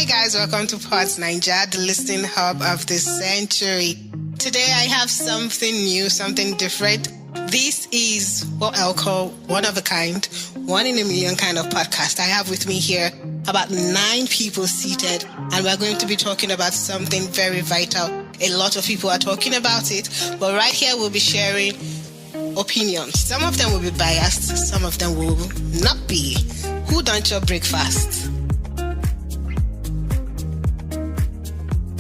Hey guys, welcome to Pods Nigeria, the listening hub of the century. Today I have something new, something different. This is what I'll call one of a kind, one in a million kind of podcast. I have with me here about 9 people seated, and we're going to be talking about something very vital. A lot of people are talking about it, but right here we'll be sharing opinions. Some of them will be biased, some of them will not be. Who done your breakfast?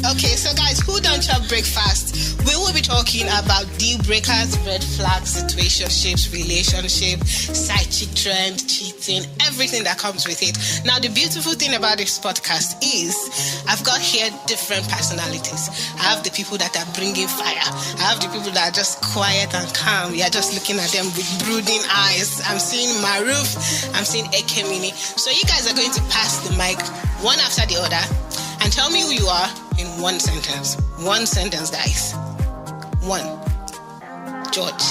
Okay, so guys, who done your breakfast? We will be talking about deal breakers, red flags, situationships, relationship, side chick trend, cheating, everything that comes with it. Now, the beautiful thing about this podcast is I've got here different personalities. I have the people that are bringing fire. I have the people that are just quiet and calm. You're just looking at them with brooding eyes. I'm seeing Maruf. I'm seeing Ekemini. So you guys are going to pass the mic one after the other and tell me who you are in one sentence. One sentence, guys. One. George.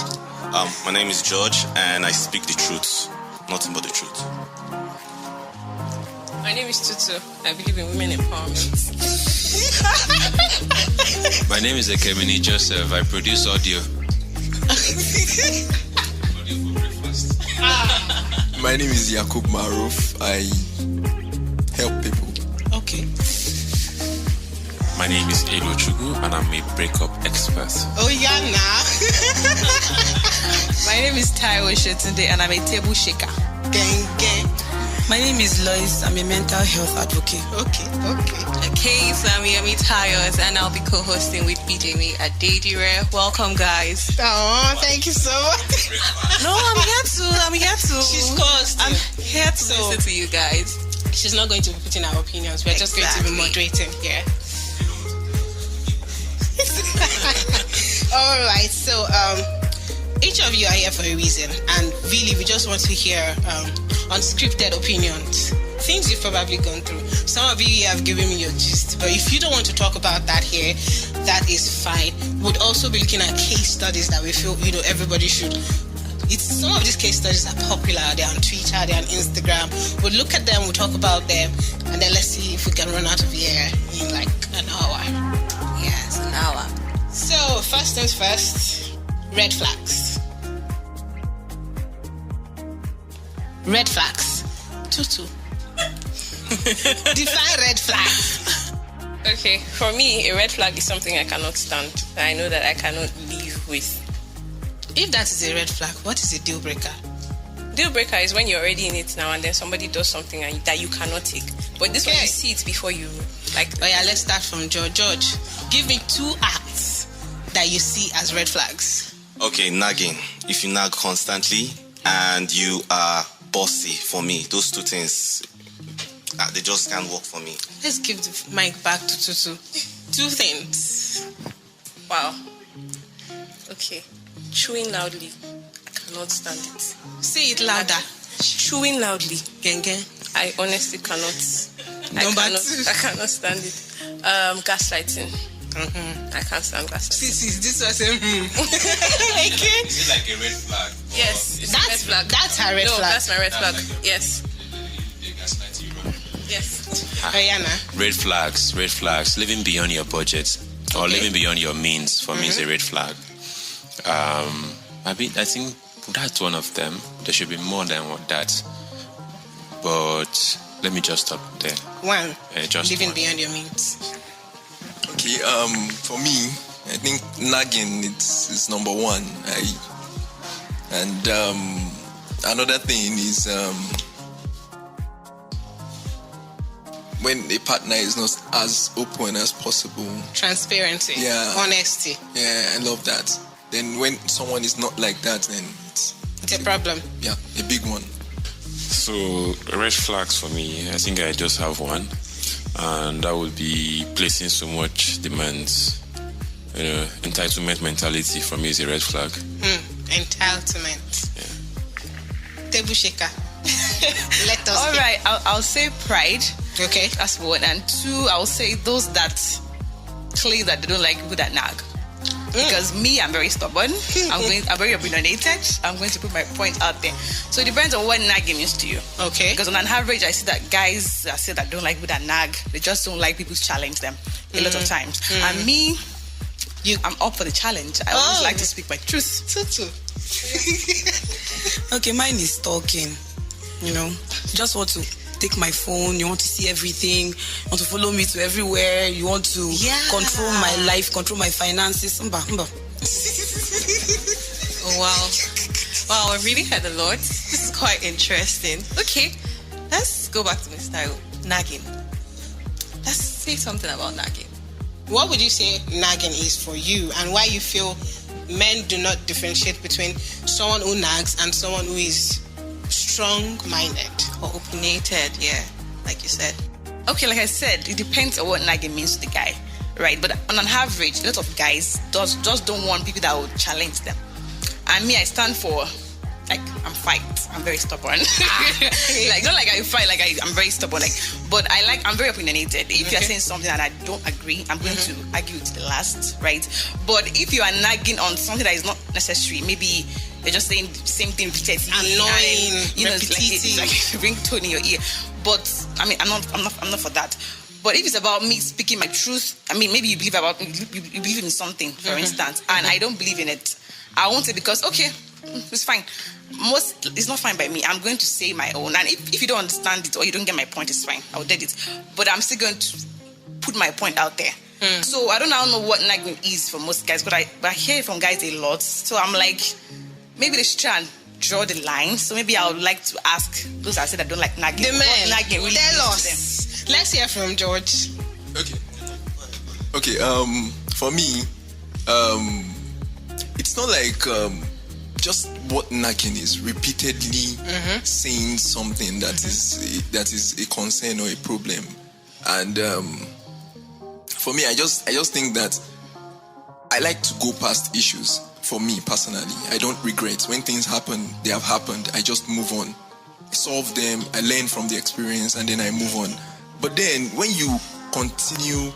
My name is George, and I speak the truth. Nothing but the truth. My name is Tutu. I believe in women empowerment. My name is Ekemini Joseph. I produce audio. Audio for breakfast. My name is Yakub Maruf. I help people. Okay. My name is Edo Chugu, and I'm a breakup expert. Oh, yeah, now. My name is Taiwo Shetunde, and I'm a table shaker. Gang, gang. My name is Lois. I'm a mental health advocate. Okay. Okay, so I'm Yemi Tayos, and I'll be co-hosting with BJME at Daydire. Welcome, guys. Oh, thank you so much. No, I'm here to. She's caused. I'm here to listen to you guys. She's not going to be putting our opinions. We're just going to be moderating here. All right, so each of you are here for a reason, and really we just want to hear unscripted opinions, things you've probably gone through. Some of you have given me your gist, but if you don't want to talk about that here, that is fine. We'd also be looking at case studies that we feel everybody should. Some of these case studies are popular. They're on Twitter, they're on Instagram. We'll look at them, we'll talk about them, and then let's see if we can run out of here in like an hour. Yes, an hour. So, first things first, red flags. Red flags. Tutu. Define red flags. Okay, for me, a red flag is something I cannot stand. I know that I cannot live with. If that is a red flag, what is a deal breaker? Deal breaker is when you're already in it now and then somebody does something that you cannot take. But this one, you see it before you like. Oh yeah, let's start from George. George, give me 2 acts that you see as red flags. Okay, nagging. If you nag constantly and you are bossy, for me, those 2 things, they just can't work for me. Let's give the mic back to Tutu. 2 things. Wow. Okay. Chewing loudly. I cannot stand it. Say it louder. Chewing loudly. Genge. I honestly cannot. Number 2. I cannot stand it. Gaslighting. I can't stand gaslighting. This was a Is it like a red flag? Yes, it's a red flag. That's a red flag. No, that's my red flag. Like Yes. Ayana. Red flags. Living beyond your budget or living beyond your means for me is a red flag. I think that's one of them. There should be more than that. But let me just stop there. One. Just living one. beyond your means. Okay, for me, I think nagging is number 1. Another thing is when a partner is not as open as possible. Transparency. Yeah. Honesty. Yeah, I love that. Then when someone is not like that, then it's a problem. Yeah, a big one. So, red flags for me, I think I just have one. And that would be placing so much demands. Entitlement mentality for me is a red flag. Entitlement. Yeah. Table shaker. Let us. All right, I'll say pride. Okay. That's one. And 2, I'll say those that claim that they don't like people that nag. Because me, I'm very stubborn. I'm very opinionated. I'm going to put my point out there. So it depends on what nagging means to you. Okay. Because on an average, I see that guys I say that don't like people that nag. They just don't like people to challenge them a lot of times. And me, I'm up for the challenge. I always like to speak my truth. Tutu. Okay, mine is stalking. Just want to take my phone. You want to see everything. You want to follow me to everywhere. You want to control my life, control my finances. Oh, wow. Wow, I really had a lot. This is quite interesting. Okay, let's go back to my style. Nagging. Let's say something about nagging. What would you say nagging is for you, and why you feel men do not differentiate between someone who nags and someone who is strong-minded? Or opinionated, yeah, like you said. Okay, like I said, it depends on what nagging means to the guy, right? But on an average, a lot of guys just don't want people that will challenge them. And me, I stand for, I'm fight. I'm very stubborn. Not like I fight, I'm very stubborn. But I'm very opinionated. If you're saying something that I don't agree, I'm going to argue to the last, right? But if you are nagging on something that is not necessary, maybe you're just saying the same thing repeatedly, annoying, it's like ringtone in your ear. But I'm not for that. But if it's about me speaking my truth, maybe you believe you believe in something, for instance, and I don't believe in it, I won't say because it's fine. It's not fine by me. I'm going to say my own, and if you don't understand it or you don't get my point, it's fine. I'll dead it. But I'm still going to put my point out there. So I don't know what nagging is for most guys, but I hear it from guys a lot. So I'm like, maybe they should try and draw the line. So maybe I would like to ask those that said I don't like nagging. The men, what nagging really tell means to them. us. Let's hear from George. Okay. For me, it's not like just what nagging is. Repeatedly saying something that is a concern or a problem, and for me, I just think that I like to go past issues. For me personally, I don't regret when things happen. They have happened. I just move on. I solve them. I learn from the experience, and then I move on. But then when you continue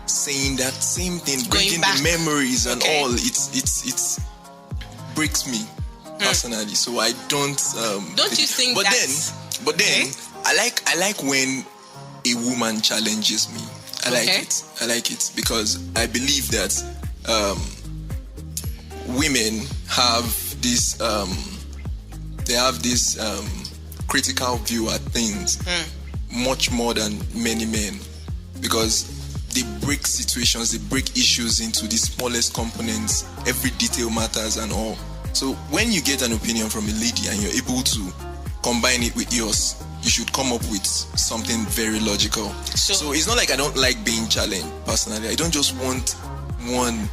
saying that same thing, bringing the memories and all, it's breaks me personally. So I don't. Don't you think? But then, I like when a woman challenges me. I like it because I believe that women have this critical view at things much more than many men, because they break situations, they break issues into the smallest components. Every detail matters and all. So when you get an opinion from a lady and you're able to combine it with yours, you should come up with something very logical. So it's not like I don't like being challenged personally. I don't just want one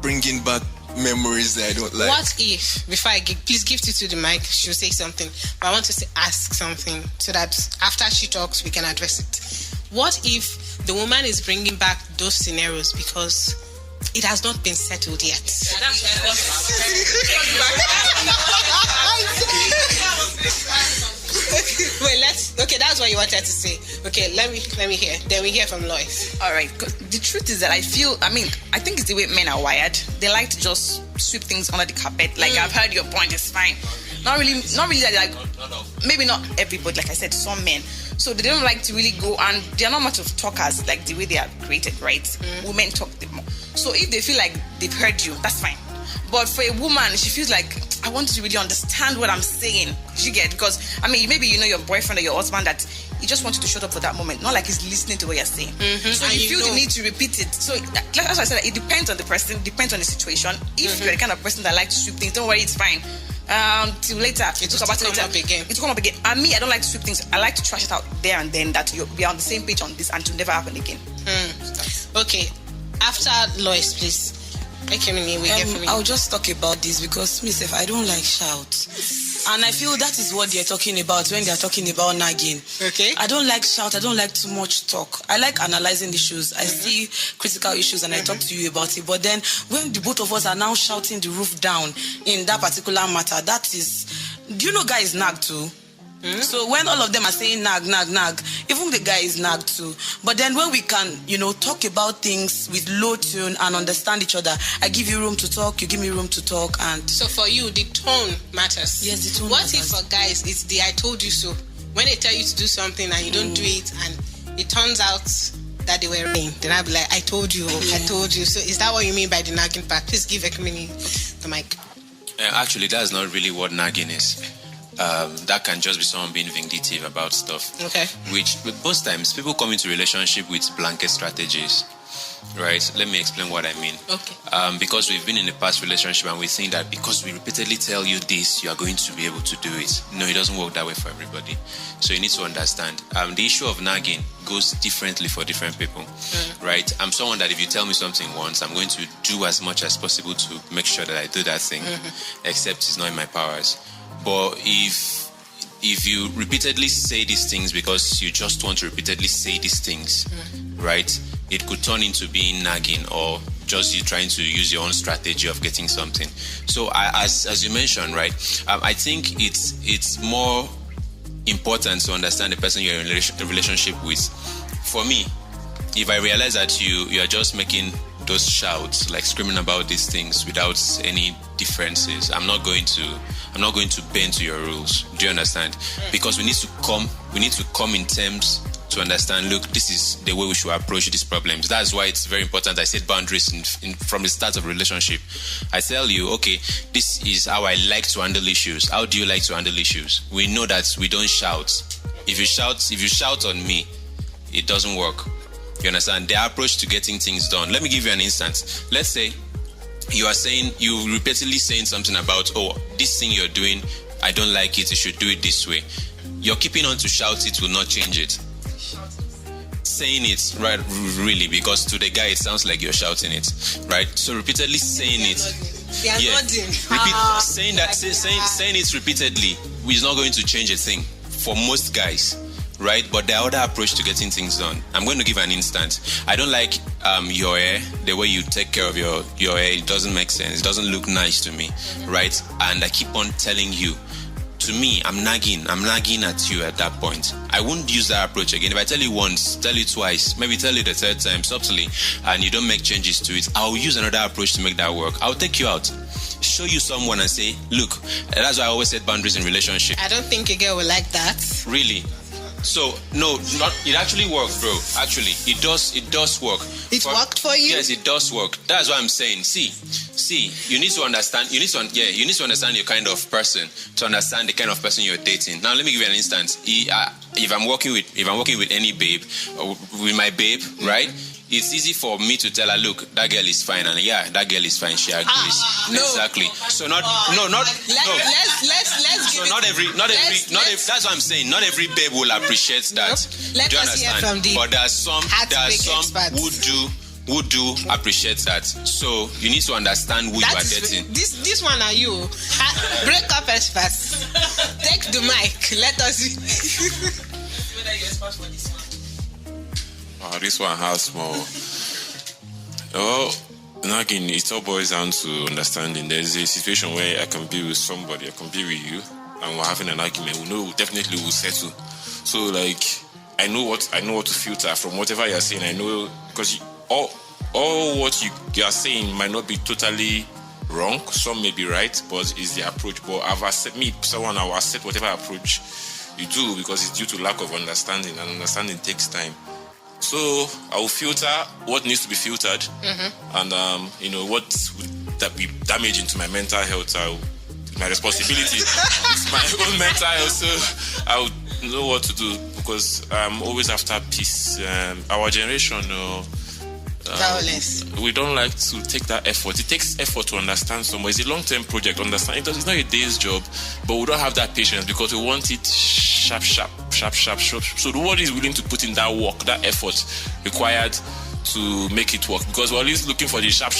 bringing back memories that I don't like. What if, before please give it to the mic, she'll say something, but I want to ask something so that after she talks, we can address it. What if the woman is bringing back those scenarios because it has not been settled yet? Wait, that's what you wanted to say. Okay, let me hear. Then we hear from Lois. All right. The truth is that I think it's the way men are wired. They like to just sweep things under the carpet. Like, I've heard your point, it's fine. Not really like maybe not everybody, like I said, some men. So they don't like to really go, and they're not much of talkers like the way they are created, right? Women talk them more. So if they feel like they've heard you, that's fine. But for a woman, she feels like, I want you to really understand what I'm saying. You get? Because, maybe you know your boyfriend or your husband that he just wants you to shut up for that moment. Not like he's listening to what you're saying. So you feel the need to repeat it. So that's why I said that it depends on the person, depends on the situation. If you're the kind of person that likes to sweep things, don't worry, it's fine. Till later. It will come up again. And me, I don't like to sweep things. I like to trash it out there and then, that we are on the same page on this and it will never happen again. Okay. After Lois, please. I'll just talk about this because myself, I don't like shout. And I feel that is what they're talking about when they're talking about nagging. Okay. I don't like shout. I don't like too much talk. I like analyzing issues. I see critical issues and I talk to you about it. But then when the both of us are now shouting the roof down in that particular matter, that is... Do you know guys nag too? So when all of them are saying nag, even the guy is nagged too. But then when we can, talk about things with low tune and understand each other, I give you room to talk, you give me room to talk, and so for you, the tone matters. Yes, the tone What matters. if for guys, it's the I told you so? When they tell you to do something and you don't do it, and it turns out that they were wrong, then I'll be like, I told you. So is that what you mean by the nagging part? Please give Ekmini the mic. Actually, that's not really what nagging is. That can just be someone being vindictive about stuff. Okay. Which, most times, people come into relationship with blanket strategies. Right? Let me explain what I mean. Okay. Because we've been in a past relationship and we think that because we repeatedly tell you this, you are going to be able to do it. No, it doesn't work that way for everybody. So you need to understand. The issue of nagging goes differently for different people. Right? I'm someone that if you tell me something once, I'm going to do as much as possible to make sure that I do that thing, except it's not in my powers. But if you repeatedly say these things because you just want to repeatedly say these things, right? It could turn into being nagging or just you trying to use your own strategy of getting something. So as you mentioned, right? I think it's more important to understand the person you're in a relationship with. For me, if I realize that you are just making those shouts, like screaming about these things without any differences, I'm not going to bend to your rules. Do you understand? Because we need to come in terms to understand, look, this is the way we should approach these problems. That's why it's very important I set boundaries from the start of a relationship. I tell you, okay, this is how I like to handle issues. How do you like to handle issues? We know that we don't shout. If you shout on me, it doesn't work. You understand? The approach to getting things done. Let me give you an instance. Let's say you repeatedly saying something about, this thing you're doing, I don't like it, you should do it this way. You're keeping on to shout it will not change it. Saying it, right, really, because to the guy it sounds like you're shouting it, right? So repeatedly saying it. Saying it repeatedly is not going to change a thing for most guys. Right, but there are other approach to getting things done. I'm going to give an instance. I don't like your hair, the way you take care of your hair. It doesn't make sense. It doesn't look nice to me, right? And I keep on telling you. To me, I'm nagging at you at that point. I won't use that approach again. If I tell you once, tell you twice, maybe tell you the third time subtly, and you don't make changes to it, I'll use another approach to make that work. I'll take you out, show you someone and say, look, that's why I always set boundaries in relationship. I don't think a girl will like that. Really? So it actually works, bro. Actually, it does work. It worked for you? Yes, it does work. That's what I'm saying. See, you need to understand. You need to understand your kind of person to understand the kind of person you're dating. Now, let me give you an instance. If I'm working with any babe, or with my babe, right? It's easy for me to tell her, look, that girl is fine, and yeah, that girl is fine. She agrees. No. Exactly. So let's give not every. That's what I'm saying. Not every babe will appreciate that. Let do you us hear understand? from the But there are some experts. who do appreciate that. So you need to understand who you are dating. This one are you. Break up experts. Take the mic. Let us see. Whether you're expert for this one. This one has more. Nagging, it all boils down to understanding. There's a situation where I can be with somebody, I can be with you, and we're having an argument. We know definitely we'll settle. So, I know what to filter from whatever you're saying. I know because all what you are saying might not be totally wrong. Some may be right, but it's the approach. But I will accept whatever approach you do because it's due to lack of understanding, and understanding takes time. So I will filter what needs to be filtered, and what would be damaging to my mental health. My responsibility is my own mental health, so I would know what to do because I'm always after peace. Our generation, violence. We don't like to take that effort. It takes effort to understand someone. It's a long-term project. It's not a day's job, but we don't have that patience because we want it sharp. So the world is willing to put in that work, that effort required to make it work. Because we're always looking for the sharp.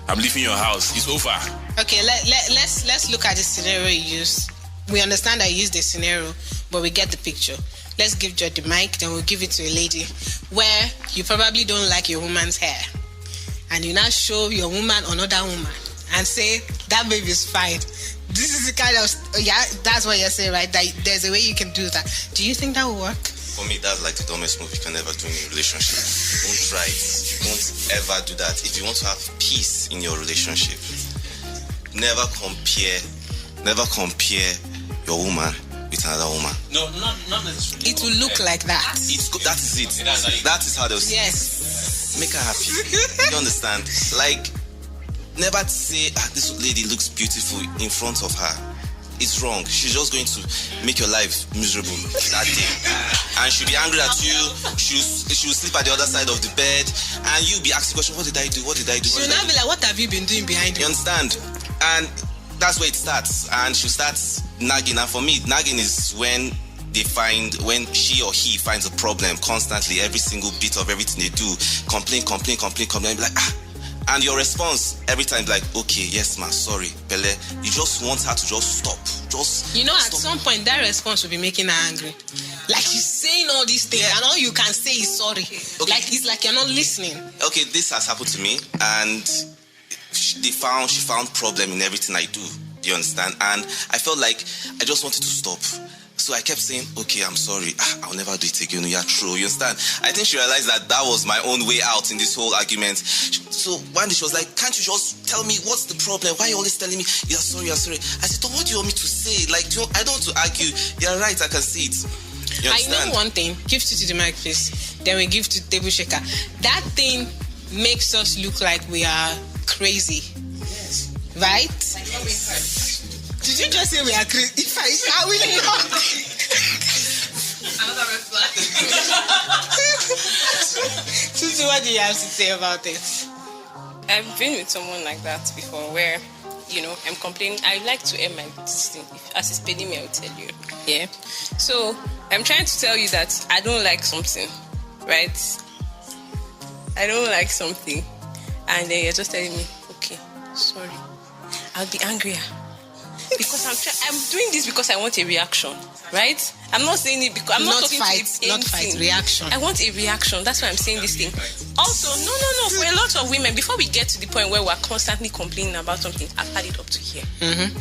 I'm leaving your house. It's over. Okay, let's look at the scenario you use. We understand I used the scenario, but we get the picture. Let's give Joy the mic, then we'll give it to a lady where you probably don't like your woman's hair. And you now show your woman another woman and say, that baby is fine. This is the kind of, that's what you're saying, right? That there's a way you can do that. Do you think that will work? For me, that's like the dumbest move you can ever do in a relationship. Don't try it. Don't ever do that. If you want to have peace in your relationship, never compare your woman with another woman. No, not necessarily. It will look like that. That is it. That is how they'll see. Yes. Make her happy. You understand? Like, never say, this lady looks beautiful in front of her. It's wrong. She's just going to make your life miserable that day. And she'll be angry at you. She'll sleep at the other side of the bed. And you'll be asking questions, what did I do? She'll now be like, what have you been doing behind me? You understand? And that's where it starts. And she'll start nagging. And for me, nagging is when she or he finds a problem constantly, every single bit of everything they do, complain, be like, and your response every time like, okay, yes ma, sorry, Pele. You just want her to just stop. At some point that response will be making her angry. Like she's saying all these things and all you can say is sorry. Okay. Like it's like you're not listening. Okay, this has happened to me and she found problem in everything I do. Do you understand? And I felt like I just wanted to stop. So I kept saying, okay, I'm sorry. I'll never do it again. You're true. You understand? I think she realized that was my own way out in this whole argument. So one day she was like, can't you just tell me what's the problem? Why are you always telling me, you're sorry? I said, what do you want me to say? Like, I don't want to argue. You're right, I can see it. You understand? I know one thing. Give to the mic, please. Then we give to Table Shaker. That thing makes us look like we are crazy. Yes. Right? Did you just say we are crazy? If I will not. Another red flag. Susie, what do you have to say about it? I've been with someone like that before where, I'm complaining. I like to air my thing. As it's paying me, I will tell you. Yeah. So I'm trying to tell you that I don't like something, right? I don't like something. And then you're just telling me, okay, sorry. I'll be angrier. Because I'm doing this because I want a reaction, right? I'm not saying it because I'm not talking not fight, reaction. I want a reaction. That's why I'm saying this thing. Also, no. For a lot of women, before we get to the point where we're constantly complaining about something, I've had it up to here. Mm-hmm.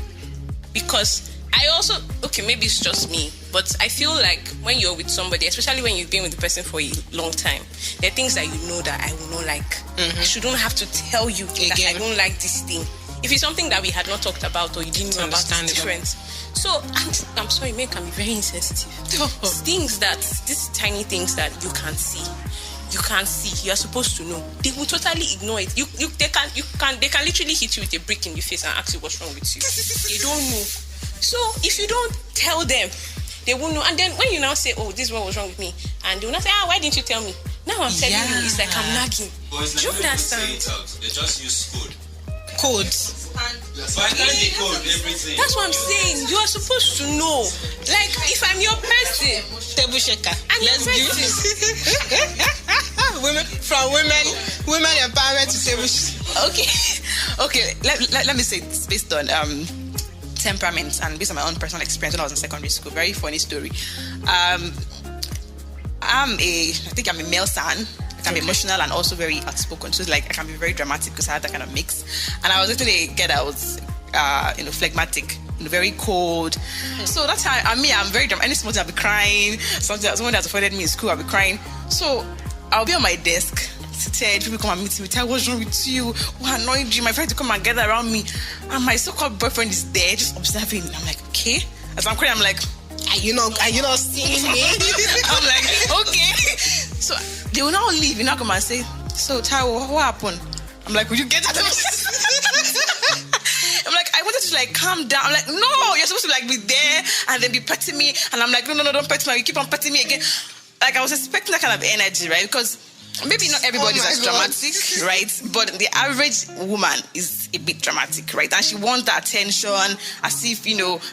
Because I also, maybe it's just me, but I feel like when you're with somebody, especially when you've been with the person for a long time, there are things that you know that I will not like. Mm-hmm. I shouldn't have to tell you that I don't like this thing. If it's something that we had not talked about or you didn't know about, it's different. So, I'm sorry, men can be very insensitive. These tiny things that you can't see, you're supposed to know. They will totally ignore it. They can literally hit you with a brick in the face and ask you what's wrong with you. They don't know. So, if you don't tell them, they won't know. And then when you now say, oh, this is what was wrong with me, and they will not say, why didn't you tell me? Now I'm telling you, it's like I'm nagging. But it's like do you understand? They just use code. Why can't they code everything? That's what I'm saying. You are supposed to know. Like, if I'm your person, Table Shaker. Let's give women empowerment to Table Shaker. Okay. Let me say it's based on temperament and based on my own personal experience when I was in secondary school. Very funny story. I think I'm a male son. I can be emotional and also very outspoken. So it's like I can be very dramatic because I have that kind of mix. And I was literally a girl that was, phlegmatic, very cold. So that's how I'm very dramatic. Any small thing I'll be crying. Someone that's offended me in school, I'll be crying. So I'll be on my desk, seated. People come and meet me, tell what's wrong with you, what annoyed you. My friends to come and gather around me, and my so-called boyfriend is there, just observing. I'm like, okay. As I'm crying, I'm like, are you not seeing me? I'm like, okay. So they will now leave. You now come and say, so Taiwo, what happened? I'm like, will you get out of I'm like, I wanted to calm down. I'm like, no, you're supposed to be there and then be petting me. And I'm like, no, don't pet me. You keep on petting me again. Like I was expecting that kind of energy, right? Because maybe not everybody is as dramatic, right? But the average woman is a bit dramatic, right? And she wants the attention as if,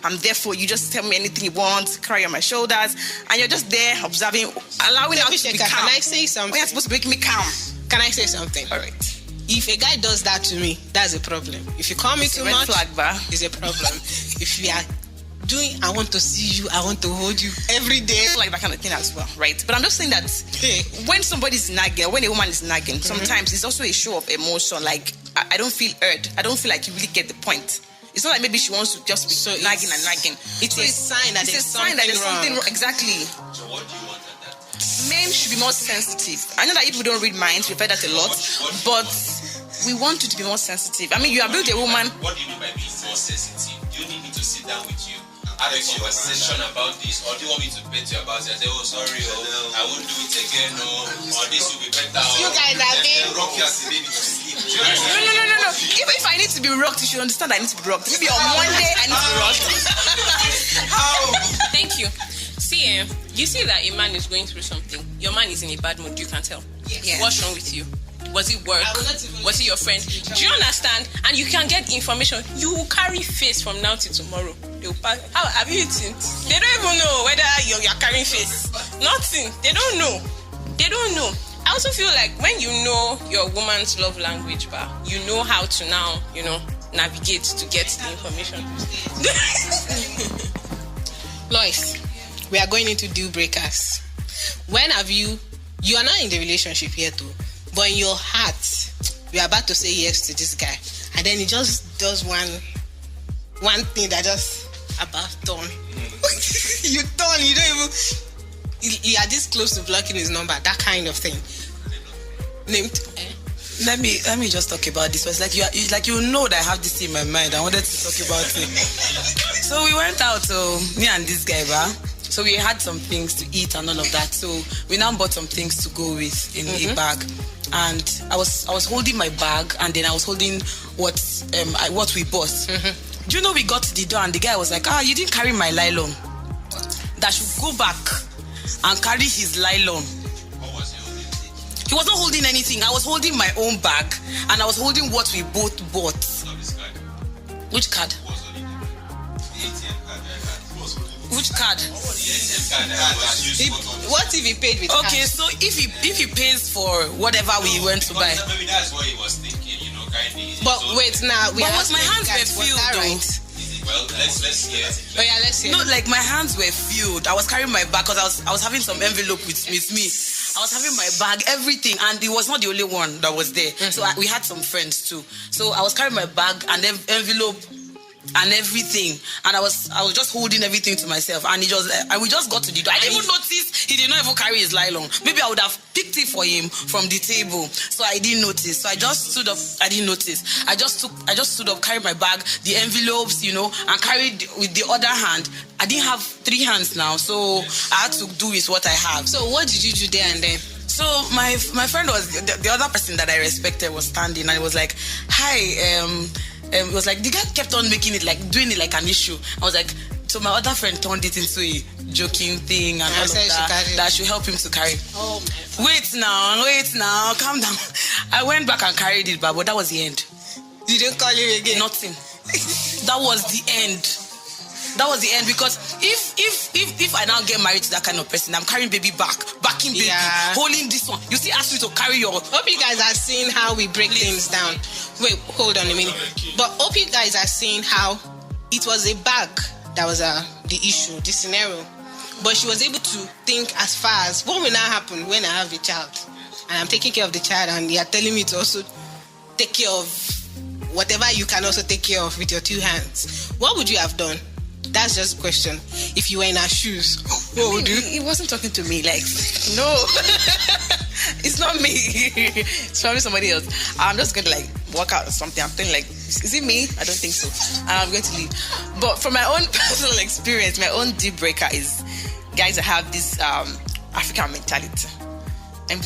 I'm there for you. Just tell me anything you want, cry on my shoulders. And you're just there observing, allowing her to be calm. Can I say something? When you're supposed to make me calm. Can I say something? All right. If a guy does that to me, that's a problem. If you call me too much, it's a problem. If we are doing, I want to see you, I want to hold you every day. Like that kind of thing as well, right? But I'm just saying that when somebody's nagging, when a woman is nagging, sometimes it's also a show of emotion. Like, I don't feel hurt. I don't feel like you really get the point. It's not like maybe she wants to just be nagging and nagging. It's a sign that there's something wrong. Exactly. So what do you want at that should be more sensitive. I know that people don't read minds, we've heard that a lot, but we want you to be more sensitive. I mean, you are built a woman. What do you mean by being more sensitive? Do you need me to sit down with you, have a conversation about this, or do you want me to bet you about it and say, oh, sorry, I won't do it again, or this will be better? You guys are being Rock you as a baby to sleep. No. Even if I need to be rocked, you should understand I need to be rocked. Maybe on Monday I need to be rocked. Thank you. See, you see that a man is going through something. Your man is in a bad mood. You can tell. Yes. What's wrong with you? Was it work? Was it your friend? Do you understand? And you can get information. You will carry face from now till tomorrow. They will pass. How have you eaten? They don't even know whether you're carrying face. Nothing. They don't know. They don't know. I also feel like when you know your woman's love language, you know how to now, navigate to get the information. Lois, we are going into deal breakers. When have you are not in the relationship yet too, but in your heart, you are about to say yes to this guy, and then he just does one thing that just about turn. You turn, you don't even. You are this close to blocking his number, that kind of thing. Let me just talk about this. It's like you know that I have this in my mind. I wanted to talk about it. So we went out, me and this guy, so we had some things to eat and all of that. So we now bought some things to go with in a bag. And I was holding my bag, and then I was holding what we bought. Do you know, we got to the door and the guy was like, you didn't carry my nylon. That should go back and carry his nylon. He was not holding anything. I was holding my own bag, and I was holding what we both bought. Which card? Which card? What if he paid with Okay, so if he pays for whatever we went to buy. Maybe that's what he was thinking, But wait, now my hands were filled, right? Well, let's hear. Oh yeah, let's hear. No, like my hands were filled. I was carrying my bag because I was having some envelope with me. I was having my bag, everything, and it was not the only one that was there. So we had some friends too. So I was carrying my bag and envelope and everything, and I was just holding everything to myself, and we just got to the door. I didn't even notice he did not even carry his nylon. Maybe I would have picked it for him from the table, so I didn't notice. So I just stood up. I didn't notice. I just stood up, carried my bag, the envelopes, and carried with the other hand. I didn't have 3 hands now, so I had to do with what I have. So what did you do there and then? So my friend was the other person that I respected was standing, and it was like, "Hi." It was like the guy kept on making it doing it like an issue. I was like, so my other friend turned it into a joking thing and all of that should help him to carry. Oh my. Wait now, calm down. I went back and carried it, but that was the end. You didn't call him again? Nothing. That was the end. That was the end, because if I now get married to that kind of person, I'm carrying baby backing baby, holding this one. You still ask me to carry your. Hope you guys are seeing how we break things down. Wait, hold on a minute. But hope you guys are seeing how it was a bag that was the issue, the scenario. But she was able to think as far as what will now happen when I have a child, and I'm taking care of the child, and they are telling me to also take care of whatever you can also take care of with your 2 hands. What would you have done? That's just a question. If you were in her shoes, what would you? He wasn't talking to me. No. It's not me. It's probably somebody else. I'm just going to work out something. I'm thinking is it me? I don't think so. And I'm going to leave. But from my own personal experience, my own deal breaker is guys that have this African mentality. And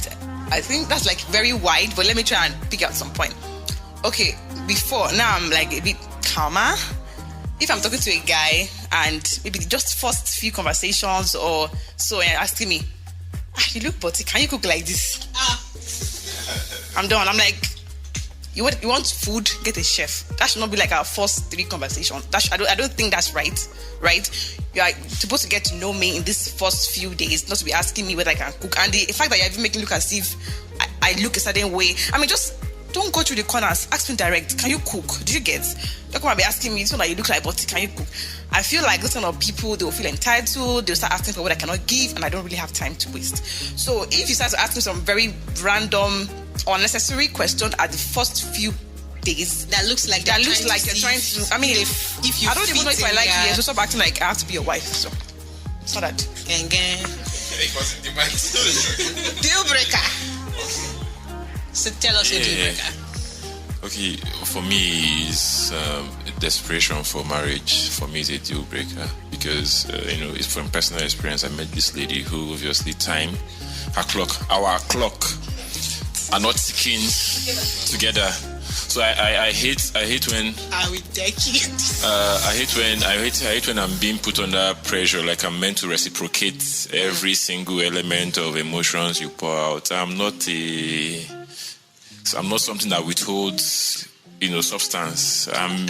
I think that's very wide, but let me try and pick out some point. Okay, now I'm a bit calmer. If I'm talking to a guy and maybe just first few conversations or so, and asking me, you look butty, can you cook like this? I'm done. I'm like, you want food? Get a chef. That should not be our first 3 conversations. I don't think that's right? You are supposed to get to know me in these first few days, not to be asking me whether I can cook. And the fact that you're even making me look as if I look a certain way. I mean, just don't go through the corners. Ask me direct. Can you cook? Do you get? Don't come and be asking me, so you look like butty, can you cook? I feel like those kind of people, they will feel entitled. They'll start asking for what I cannot give, and I don't really have time to waste. So if you start to ask me some very random, unnecessary question at the first few days, that looks like you're trying to. I mean, if you, I don't even know if I like you, so stop acting like I have to be your wife. So it's not that. Gang. Deal breaker. So tell us a deal breaker. Okay, for me, it's desperation for marriage. For me, is a deal breaker because it's from personal experience. I met this lady who obviously our clock are not ticking together. So I hate when I hate when I'm being put under pressure, like I'm meant to reciprocate every single element of emotions you pour out. I'm not something that withholds, substance. I'm a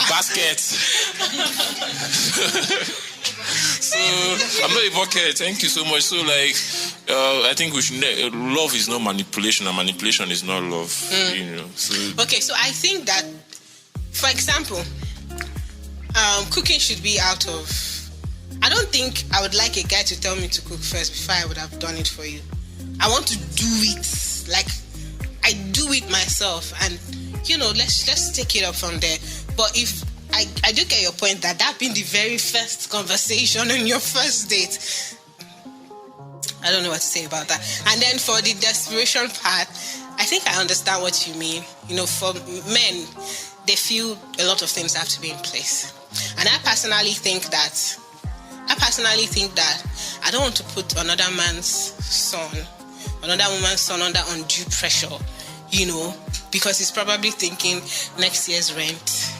basket. So I'm not a bucket. Thank you so much. So I think we should. Love is not manipulation, and manipulation is not love. Okay, so I think that, for example, cooking should be out of. I don't think I would like a guy to tell me to cook first before I would have done it for you. I want to do it like I do it myself, and let's take it up from there. But if I do get your point that being the very first conversation on your first date, I don't know what to say about that. And then for the desperation part, I think I understand what you mean. For men, they feel a lot of things have to be in place. And I personally think that I don't want to put another man's son, another woman's son under undue pressure, because he's probably thinking next year's rent.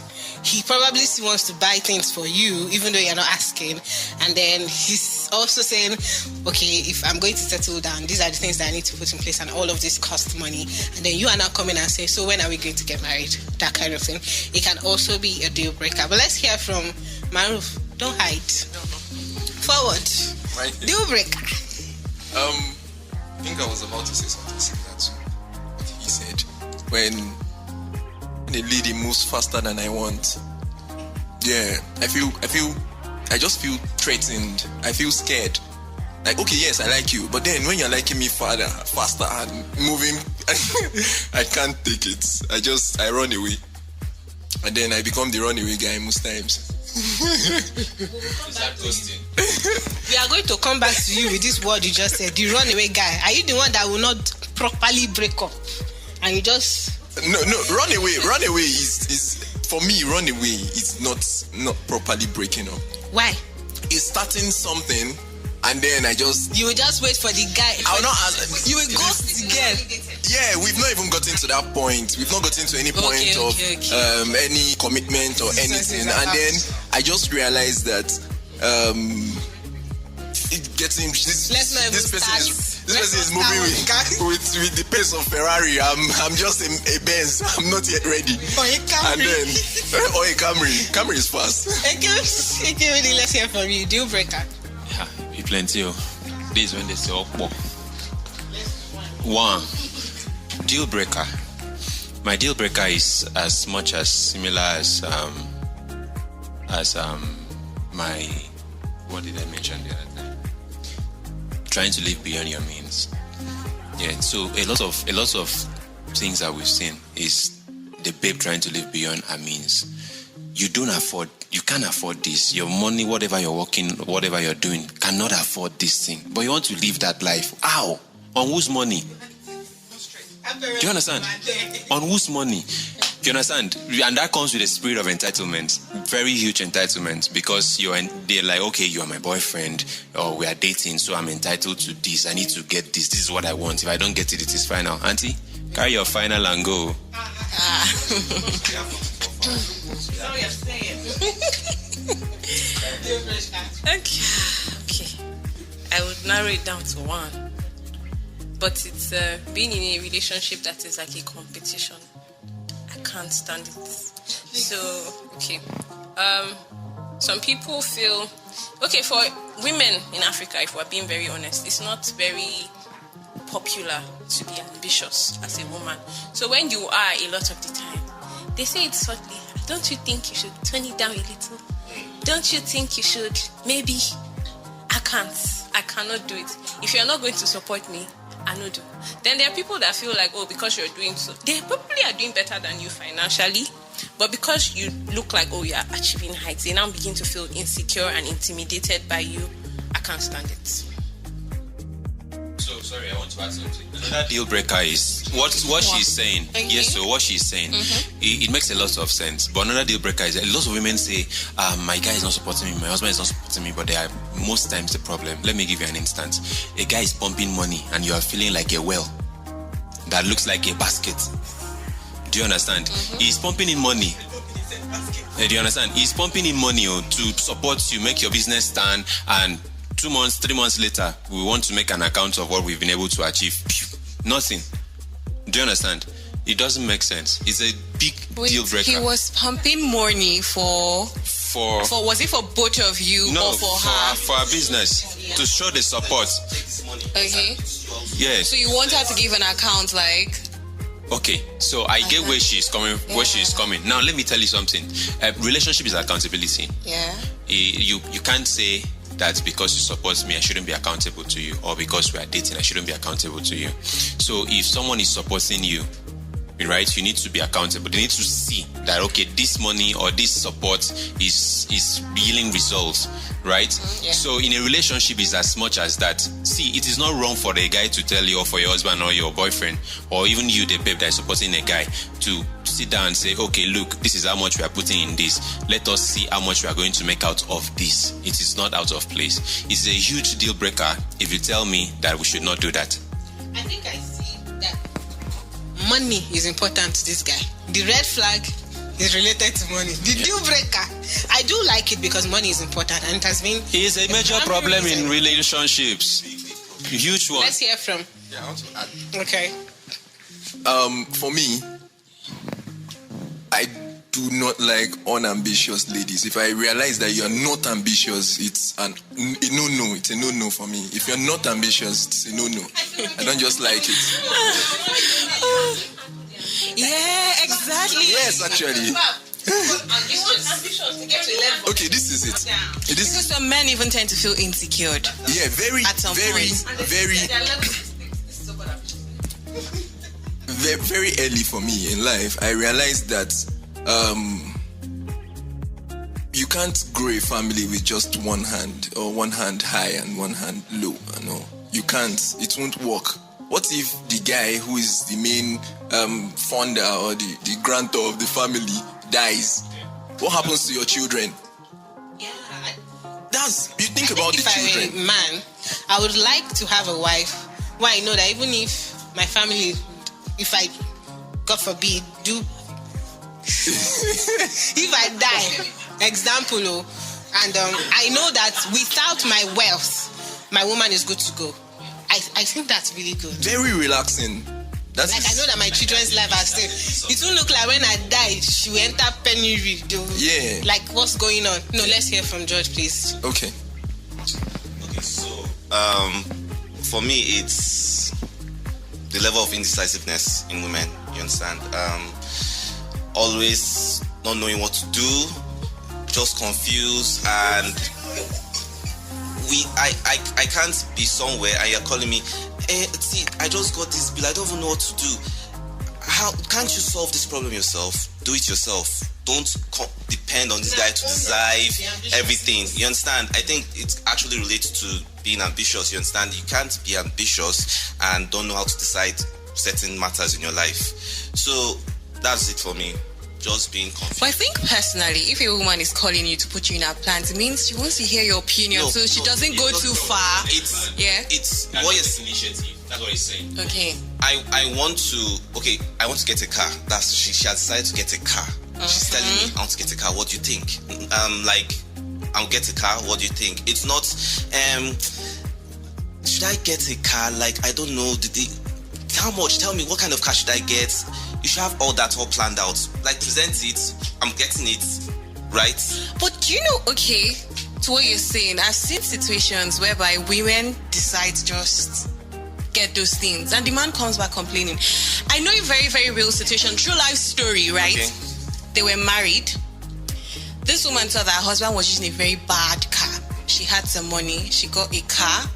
He probably still wants to buy things for you, even though you're not asking. And then he's also saying, okay, if I'm going to settle down, these are the things that I need to put in place, and all of this costs money. And then you are now coming and say, so when are we going to get married? That kind of thing. It can also be a deal breaker. But let's hear from Maruf. Don't hide. Forward. Right. Deal breaker. I think I was about to say something similar to what he said. When a lady moves faster than I want, I just feel threatened. I feel scared. Like, okay, yes, I like you, but then when you're liking me faster and moving, I can't take it. I run away, and then I become the runaway guy most times. We are going to come back to you with this word you just said, the runaway guy. Are you the one that will not properly break up and you just... No, runaway is for me, runaway is not properly breaking up. Why? It's starting something and then you will just wait for the guy. I'll not you will ghost the girl. Yeah, we've not even gotten to that point. We've not gotten to any point of any commitment or anything. And then I just realized that this person is moving with the pace of Ferrari. I'm just a Benz. I'm not yet ready. Or a Camry. And then or a Camry. Camry is fast. Okay, let's hear from you. Deal breaker. Yeah, be plenty. This is when they say "Okpo." One deal breaker. My deal breaker is as much as similar as my, what did I mention the other time? Trying to live beyond your means. Yeah, so a lot of things that we've seen is the babe trying to live beyond her means. You can't afford this. Your money, whatever you're working, whatever you're doing, cannot afford this thing. But you want to live that life. How? On whose money? Do you understand? On whose money? Do you understand? And that comes with a spirit of entitlement. Very huge entitlement. Because they're like, okay, you are my boyfriend, or we are dating, so I'm entitled to this. I need to get this. This is what I want. If I don't get it, it is final. Auntie, carry your final and go. Okay. I would narrow it down to one. But it's being in a relationship that is like a competition. I can't stand it. So, okay. Some people feel... Okay, for women in Africa, if we're being very honest, it's not very popular to be ambitious as a woman. So when you are a lot of the time, they say it's subtly, don't you think you should tone it down a little? Don't you think you should? Maybe. I cannot do it. If you're not going to support me, I know do. Then there are people that feel like, oh, because you're doing so, they probably are doing better than you financially, but because you look like, oh, you're achieving heights, they now begin to feel insecure and intimidated by you I can't stand it. So sorry, I want to add something. Another deal breaker is what she's saying. Okay. Yes, so what she's saying, it makes a lot of sense. But another deal breaker is a lot of women say, my guy is not supporting me, my husband is not supporting me, but they are most times the problem. Let me give you an instance. A guy is pumping money and you are feeling like a well that looks like a basket. Do you understand? He's pumping in money. Do you understand? He's pumping in money to support you, make your business stand, and 2 months, 3 months later, we want to make an account of what we've been able to achieve. Nothing. Do you understand? It doesn't make sense. It's a big deal breaker. He was pumping money for was it for both of you no, or for her? For our business, to show the support. Okay. Yes. So you want her to give an account like? Okay, so I get where she's coming. Where she's coming. Now, let me tell you something. Relationship is accountability. Yeah. You can't say that because you support me, I shouldn't be accountable to you, or because we are dating, I shouldn't be accountable to you. So if someone is supporting you, right, you need to be accountable. They need to see that, okay, this money or this support is yielding results, right? Yeah. So in a relationship, it's as much as that. See, it is not wrong for the guy to tell you, or for your husband or your boyfriend, or even you, the babe that is supporting a guy, to sit down and say, okay, look, this is how much we are putting in this. Let us see how much we are going to make out of this. It is not out of place. It's a huge deal breaker if you tell me that we should not do that. I think I see that money is important to this guy. The red flag is related to money. The deal breaker, I do like it because money is important, and it has been. It's a major problem in relationships. Huge one. Let's hear from. Yeah, I want to add. Okay. For me, I do not like unambitious ladies. If I realize that you are not ambitious, it's a no-no. It's a no-no for me. If you're not ambitious, it's a no-no. I don't just like it. Yeah, exactly. Yes, actually. Okay, this is it. Because some men even tend to feel insecure. Yeah, very early for me in life, I realized that you can't grow a family with just one hand, or one hand high and one hand low. No, you can't. It won't work. What if the guy who is the main founder or the grantor of the family dies? What happens to your children? Yeah. You think about the children. If I were a man, I would like to have a wife where I know that even if my family, if I, God forbid, if I die, example, and I know that without my wealth, my woman is good to go. I think that's really good. Very relaxing. I know that my children's life are still. It won't look like when I die, she will enter penury. Yeah. Like, what's going on? No, let's hear from George, please. Okay. Okay, so for me, it's the level of indecisiveness in women. You understand? Always not knowing what to do, just confused, and I can't be somewhere and you're calling me, see, I just got this bill, I don't even know what to do. How can't you solve this problem yourself? Do it yourself. Don't depend on this guy to decide everything. You understand? I think it actually relates to being ambitious. You understand? You can't be ambitious and don't know how to decide certain matters in your life. So that's it for me. Just being confused. But I think personally, if a woman is calling you to put you in her plans, it means she wants to hear your opinion, so she doesn't go too far. It's what is initiative. That's what he's saying. Okay. I want to get a car. That's she has decided to get a car. She's telling me, I want to get a car. What do you think? I'll get a car. What do you think? It's not should I get a car? Like, I don't know. How much? Tell me, what kind of car should I get? You should have all that all planned out. Like, present it. I'm getting it, right? But you know, okay, to what you're saying, I've seen situations whereby women decide to just get those things, and the man comes back complaining. I know a very, very real situation, true life story, right? Okay. They were married. This woman thought that her husband was using a very bad car. She had some money. She got a car.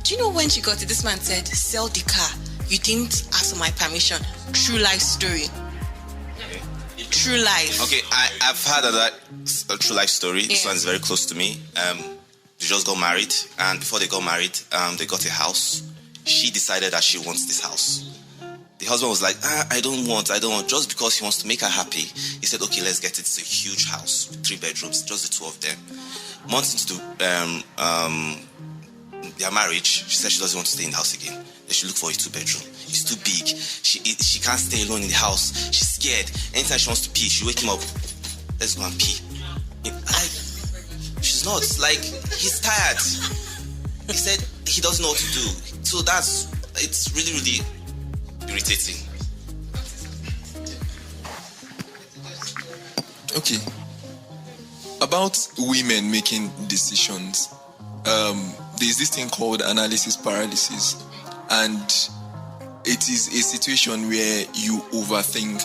Do you know when she got it? This man said, sell the car. You didn't ask for my permission. True life story. Okay. True life. Okay, I've heard of that, a true life story. This one is very close to me. They just got married, and before they got married, they got a house. She decided that she wants this house. The husband was like, I don't want. Just because he wants to make her happy, he said, okay, let's get it. It's a huge house, 3 bedrooms, just the two of them. Months into their marriage, she said she doesn't want to stay in the house again. They should look for a 2-bedroom. It's too big. She can't stay alone in the house. She's scared. Anytime she wants to pee, she wake him up. Let's go and pee. She's not. Like, he's tired. He said he doesn't know what to do. So it's really, really irritating. Okay. About women making decisions, there's this thing called analysis paralysis, and it is a situation where you overthink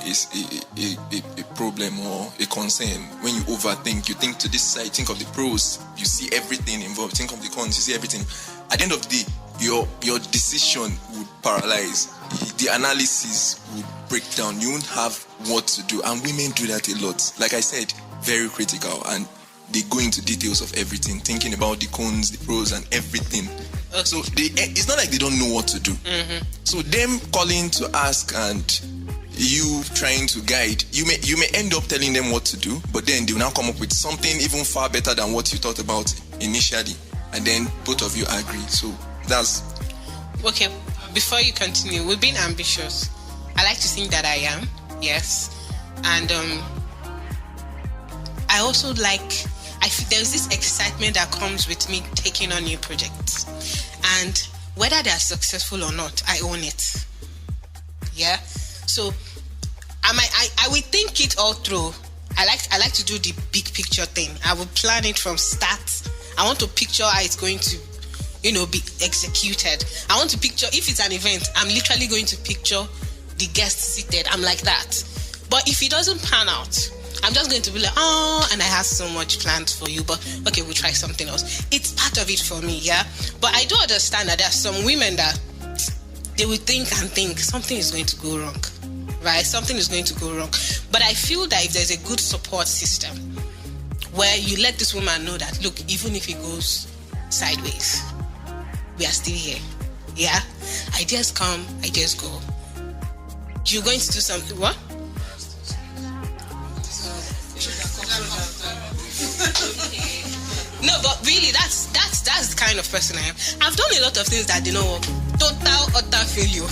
a problem or a concern. When you overthink, you think to this side, think of the pros, you see everything involved, think of the cons, you see everything. At the end of the day, your decision would paralyze. The analysis would break down. You won't have what to do. And women do that a lot. Like I said, very critical. And they go into details of everything, thinking about the cons, the pros, and everything. Okay. So it's not like they don't know what to do. Mm-hmm. So them calling to ask and you trying to guide, you may end up telling them what to do, but then they will now come up with something even far better than what you thought about initially. And then both of you agree. So that's... Okay, before you continue, we've been ambitious. I like to think that I am, yes. And I also there's this excitement that comes with me taking on new projects. And whether they are successful or not, I own it. Yeah? So I will think it all through. I like to do the big picture thing. I will plan it from start. I want to picture how it's going to, be executed. I want to picture, if it's an event, I'm literally going to picture the guests seated. I'm like that. But if it doesn't pan out, I'm just going to be like, and I have so much planned for you, but okay, we'll try something else. It's part of it for me, yeah? But I do understand that there are some women that they will think something is going to go wrong, right? Something is going to go wrong. But I feel that if there's a good support system where you let this woman know that, look, even if it goes sideways, we are still here, yeah? Ideas come, ideas go. You're going to do something, what? No, but really, that's the kind of person I am. I've done a lot of things that total utter failure.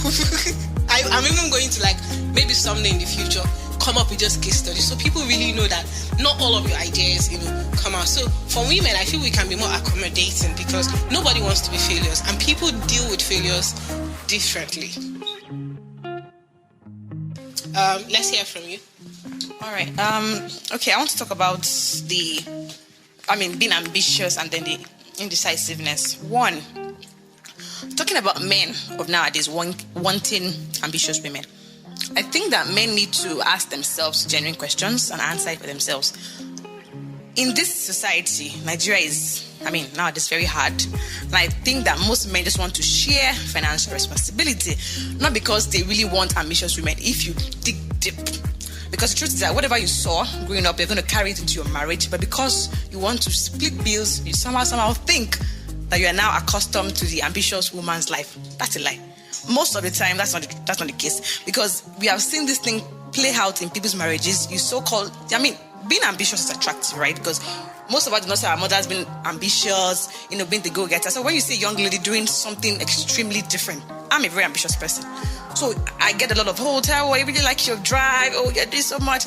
I'm even going to maybe someday in the future come up with just case studies, so people really know that not all of your ideas come out. So for women, I feel we can be more accommodating because nobody wants to be failures, and people deal with failures differently. Let's hear from you. All right. Okay, I want to talk about being ambitious and then the indecisiveness. One, talking about men of nowadays wanting ambitious women. I think that men need to ask themselves genuine questions and answer it for themselves. In this society, Nigeria is, nowadays very hard. And I think that most men just want to share financial responsibility, not because they really want ambitious women. If you dig deep, because the truth is that whatever you saw growing up, you're going to carry it into your marriage. But because you want to split bills, you somehow think that you are now accustomed to the ambitious woman's life. That's a lie. Most of the time, that's not the case. Because we have seen this thing play out in people's marriages. Being ambitious is attractive, right? Because most of us do not say our mother has been ambitious, being the go-getter. So when you see a young lady doing something extremely different, I'm a very ambitious person. So I get a lot of, Tara, I really like your drive. You do so much.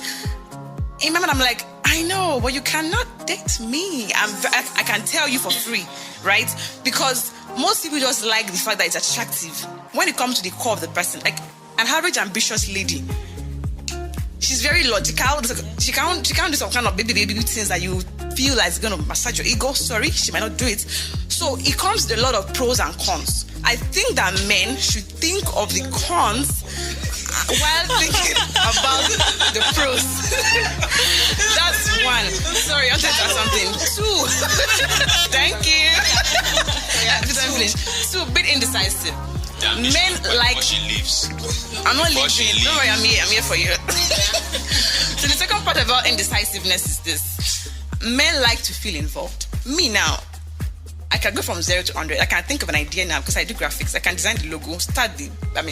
In my mind, I'm like, I know, but you cannot date me. I can tell you for free, right? Because most people just like the fact that it's attractive. When it comes to the core of the person, like an average ambitious lady, she's very logical. She can't do some kind of baby things that you feel like it's going to massage your ego. Sorry, she might not do it. So it comes with a lot of pros and cons. I think that men should think of the cons while thinking about the pros. That's one. Sorry, I'll tell you something. Two. Thank you. Two, a bit indecisive. Men like... Before she leaves. I'm not leaving. Don't worry, I'm here for you. So the second part about indecisiveness is this. Men like to feel involved. Me now, I can go from 0 to 100. I can think of an idea now because I do graphics. I can design the logo, start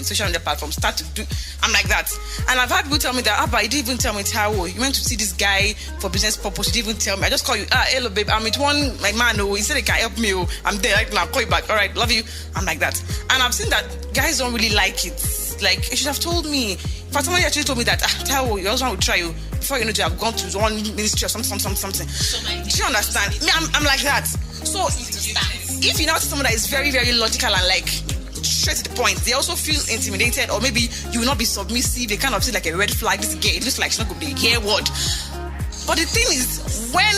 social media platform, start to do. I'm like that. And I've had people tell me that, Abba, you didn't even tell me how you went to see this guy for business purpose. You didn't even tell me. I just call you, hello, babe. I'm with my man. He said he can help me. I'm there right now. I'll call you back. All right, love you. I'm like that. And I've seen that guys don't really like it. Like, you should have told me. For somebody actually told me that, Taiwo, your husband will try you. Before you know, you have gone to one ministry or something. Do you understand? Me, I'm like that. So, if you now see someone that is very, very logical and like straight to the point, they also feel intimidated, or maybe you will not be submissive. They kind of see like a red flag. This gay, it looks like she's not going to be a gay word. But the thing is, when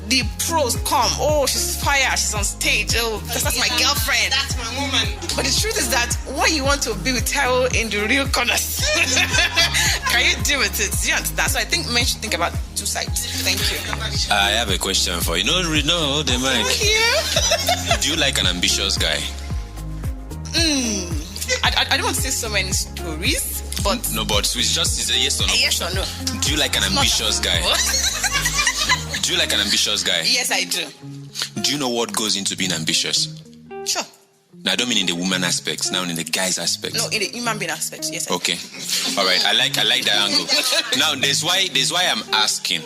the pros come, she's fire, she's on stage, that's my girlfriend, that's my woman. But the truth is that when you want to be with Taiwo in the real corners, can you deal with it? Do you understand? So I think men should think about two sides. Thank you. I have a question for you. No, the mic. Do you like an ambitious guy? I don't want to say so many stories, but no, but it's a yes or no. Yes or no. Do you like an ambitious guy? Do you like an ambitious guy? Yes, I do. Do you know what goes into being ambitious? Sure. Now, I don't mean in the woman aspect, now in the guy's aspect. No, in the human being aspect, yes. Okay. All right, I like that angle. Now, there's why I'm asking.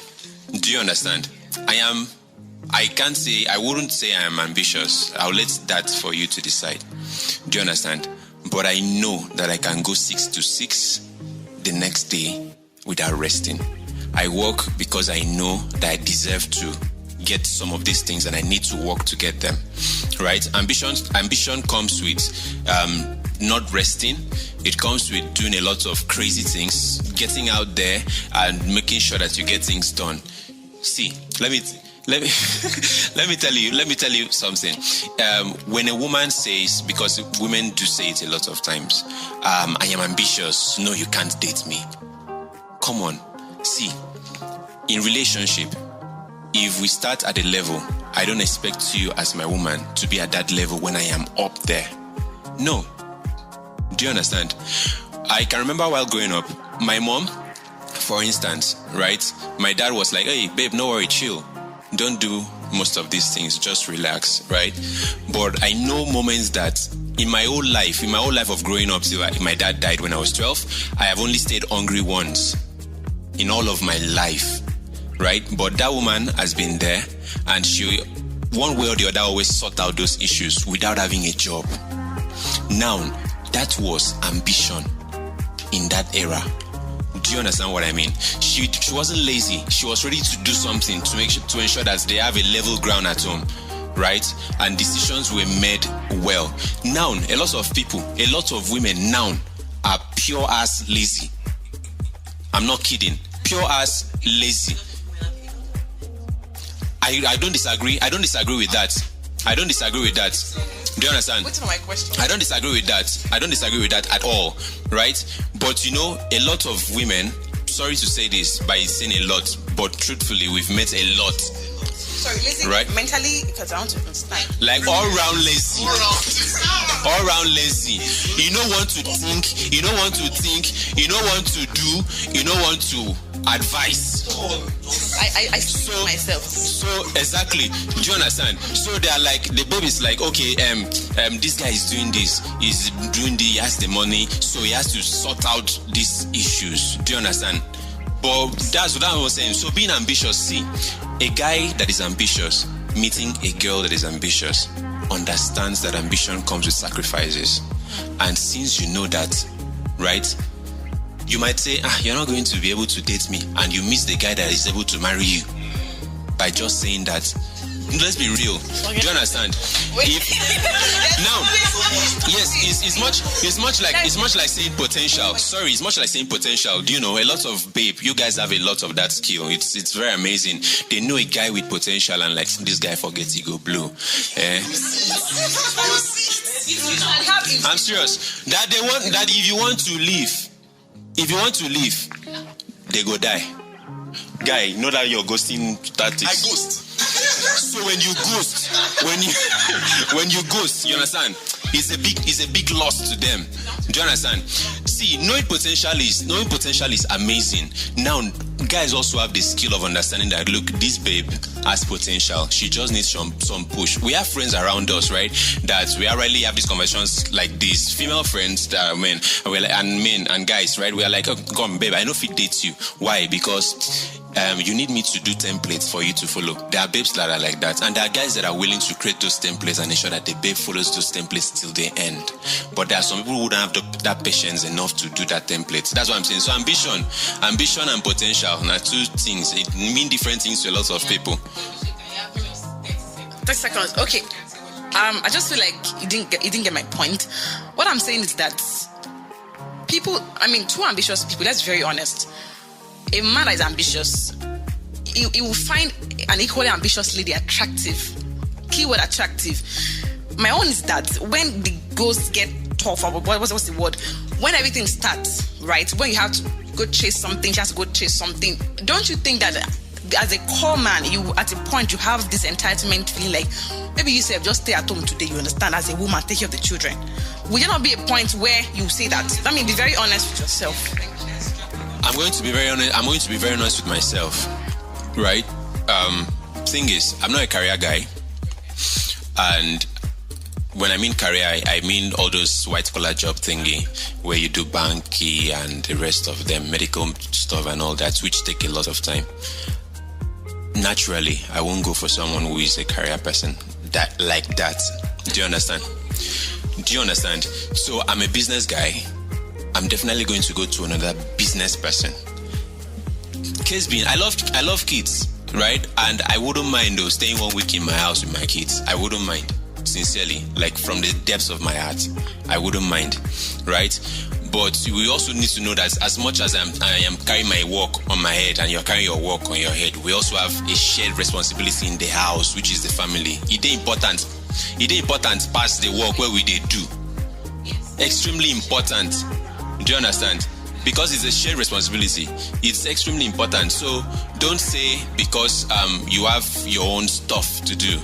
Do you understand? I wouldn't say I am ambitious. I'll let that for you to decide. Do you understand? But I know that I can go 6 to 6 the next day without resting. I work because I know that I deserve to get some of these things and I need to work to get them, right? Ambition comes with not resting. It comes with doing a lot of crazy things, getting out there and making sure that you get things done. See, let me tell you something. When a woman says, because women do say it a lot of times, I am ambitious, no, you can't date me. Come on. See, in relationship, if we start at a level, I don't expect you as my woman to be at that level when I am up there. No. Do you understand? I can remember while growing up, my mom, for instance, right? My dad was like, hey, babe, no worry, chill. Don't do most of these things, just relax, right? But I know moments that in my whole life of growing up till my dad died when I was 12, I have only stayed hungry once in all of my life, right? But that woman has been there and she, one way or the other, always sort out those issues without having a job. Now, that was ambition in that era. Do you understand what I mean? She wasn't lazy. She was ready to do something to ensure that they have a level ground at home, right? And decisions were made well. Now, a lot of women now are pure ass lazy. I'm not kidding. Pure ass lazy. I don't disagree. I don't disagree with that. Do you understand? What's my question? I don't disagree with that at all, right? But you know, a lot of women, sorry to say this by saying a lot, but truthfully, we've met a lot. Sorry, lazy, right? Mentally, because I want to understand. Like all round lazy. All round lazy. You don't want to think, you don't want to do, you don't want to advise. I see myself. So exactly. Do you understand? So they are like, the baby is like, okay, this guy is doing this, he has the money, so he has to sort out these issues. Do you understand? But that's what I was saying. So being ambitious, see, a guy that is ambitious meeting a girl that is ambitious understands that ambition comes with sacrifices. And since you know that, right, you might say, you're not going to be able to date me, and you miss the guy that is able to marry you by just saying that. Let's be real. Okay. Do you understand? It's much like saying potential. Sorry, it's much like saying potential. Do you know, a lot of you guys have a lot of that skill. It's very amazing. They know a guy with potential and like, this guy forgets he go blue. I'm serious. That they want that if you want to leave, they go die. Guy, you know that you're ghosting tactics. I ghost. So when you ghost, you understand? It's a big loss to them. Do you understand? See, knowing potential is amazing. Now, guys also have the skill of understanding that, look, this babe has potential. She just needs some push. We have friends around us, right, that we rarely have these conversations like this. Female friends that are men, and men and guys, right? We are like, oh, come, babe, I know if it dates you. Why? Because you need me to do templates for you to follow. There are babes that are like that, and there are guys that are willing to create those templates and ensure that the babe follows those templates till the end. But there are some people who don't have that patience enough to do that template. That's what I'm saying. So ambition and potential are two things. It mean different things to a lot of people. 30 seconds. Okay. I just feel like you didn't get my point. What I'm saying is that two ambitious people, let's be very honest. A man that is ambitious, he will find an equally ambitious lady attractive. Keyword attractive. My own is that when the goals get tough, or what's the word? When everything starts, right? When you have to go chase something, she has to go chase something. Don't you think that as a core man, you at a point you have this entitlement feeling like maybe you say just stay at home today, you understand, as a woman, take care of the children? Will there not be a point where you say that? I mean, be very honest with yourself. I'm going to be very honest with myself, right? Thing is, I'm not a career guy, and when I mean career, I mean all those white-collar job thingy where you do banking and the rest of them, medical stuff and all that, which take a lot of time. Naturally, I won't go for someone who is a career person like that. Do you understand? So I'm a business guy. I'm definitely going to go to another business person. Case being, I love kids, right? And I wouldn't mind though staying 1 week in my house with my kids. I wouldn't mind. Sincerely, like from the depths of my heart, I wouldn't mind, right? But we also need to know that as much as I am carrying my work on my head and you're carrying your work on your head, we also have a shared responsibility in the house, which is the family. It ain't important past the work where we do. Extremely important. Do you understand? Because it's a shared responsibility. It's extremely important. So don't say because you have your own stuff to do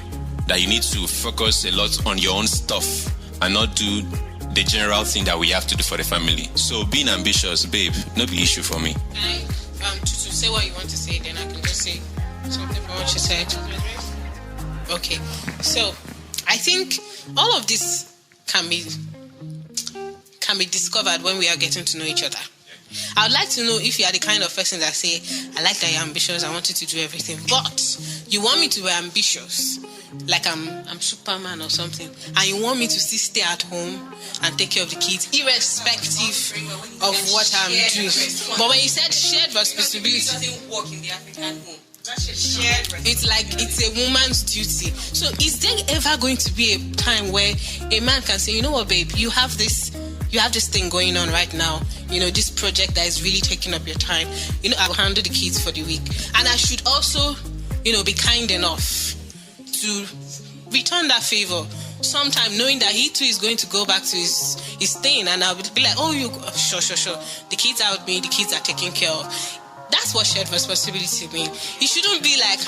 that you need to focus a lot on your own stuff and not do the general thing that we have to do for the family. So being ambitious, babe, no be issue for me. Can I to say what you want to say, then I can just say something about what you said. Okay. So I think all of this can be discovered when we are getting to know each other. I would like to know if you are the kind of person that say, I like that you're ambitious, I want you to do everything, but you want me to be ambitious, like I'm Superman or something, and you want me to still stay at home and take care of the kids, irrespective of what I'm doing. But when you said shared responsibility, it doesn't work in the African home. It's like it's a woman's duty. So is there ever going to be a time where a man can say, you know what, babe, you have this thing going on right now, this project that is really taking up your time, I'll handle the kids for the week, and I should also be kind enough to return that favor sometime, knowing that he too is going to go back to his thing, and I'll be like, sure, the kids are with me, the kids are taken care of. That's what shared responsibility means. It shouldn't be like,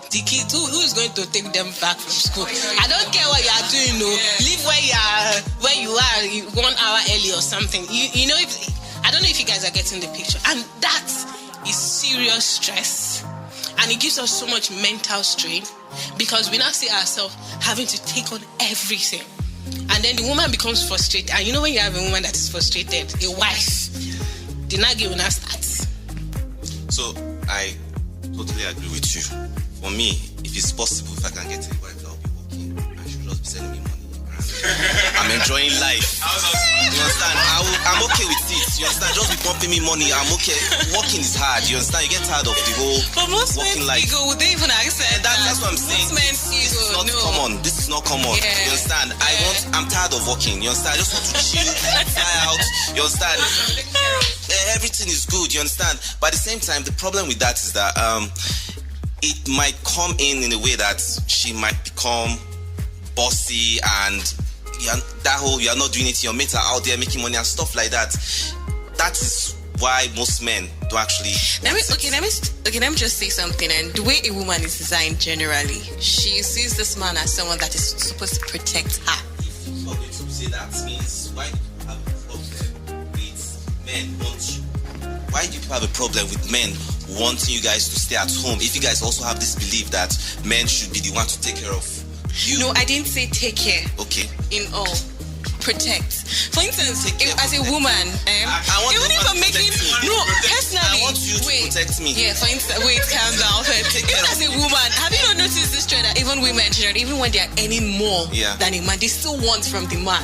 the kids, who is going to take them back from school? I don't care what you are doing, Leave where you are 1 hour early or something. I don't know if you guys are getting the picture. And that is serious stress. And it gives us so much mental strain because we now see ourselves having to take on everything. And then the woman becomes frustrated. And when you have a woman that is frustrated, a wife, the nagging will now start. So I totally agree with you. For me, if it's possible, if I can get a wife that will be working, I should just be sending me money. I'm enjoying life. You understand? I'm okay with it. You understand? Just be pumping me money. I'm okay. Working is hard. You understand? You get tired of the whole working life. Ego, would they even accept that? That's what I'm saying. This is not common. This is not common. Yeah. You understand? I'm tired of working. You understand? I just want to chill, fly out. You understand? Everything is good. You understand? But at the same time, the problem with that is that it might come in a way that she might become bossy and you are not doing it, your mates are out there making money and stuff like that. That is why most men do actually. Let me just say something. And the way a woman is designed generally, she sees this man as someone that is supposed to protect her. If you're going to say that means why do you have a problem with men want you? why do people have a problem with men wanting you guys to stay at home if you guys also have this belief that men should be the one to take care of you? No, I didn't say take care. Okay. In all. Protect. For instance, as a woman, I want even if I'm making personally, I want you to protect me. Yeah, for instance, calm down. Even as a woman, have you not noticed this trend that even women, even when they are earning more than a man, they still want from the man?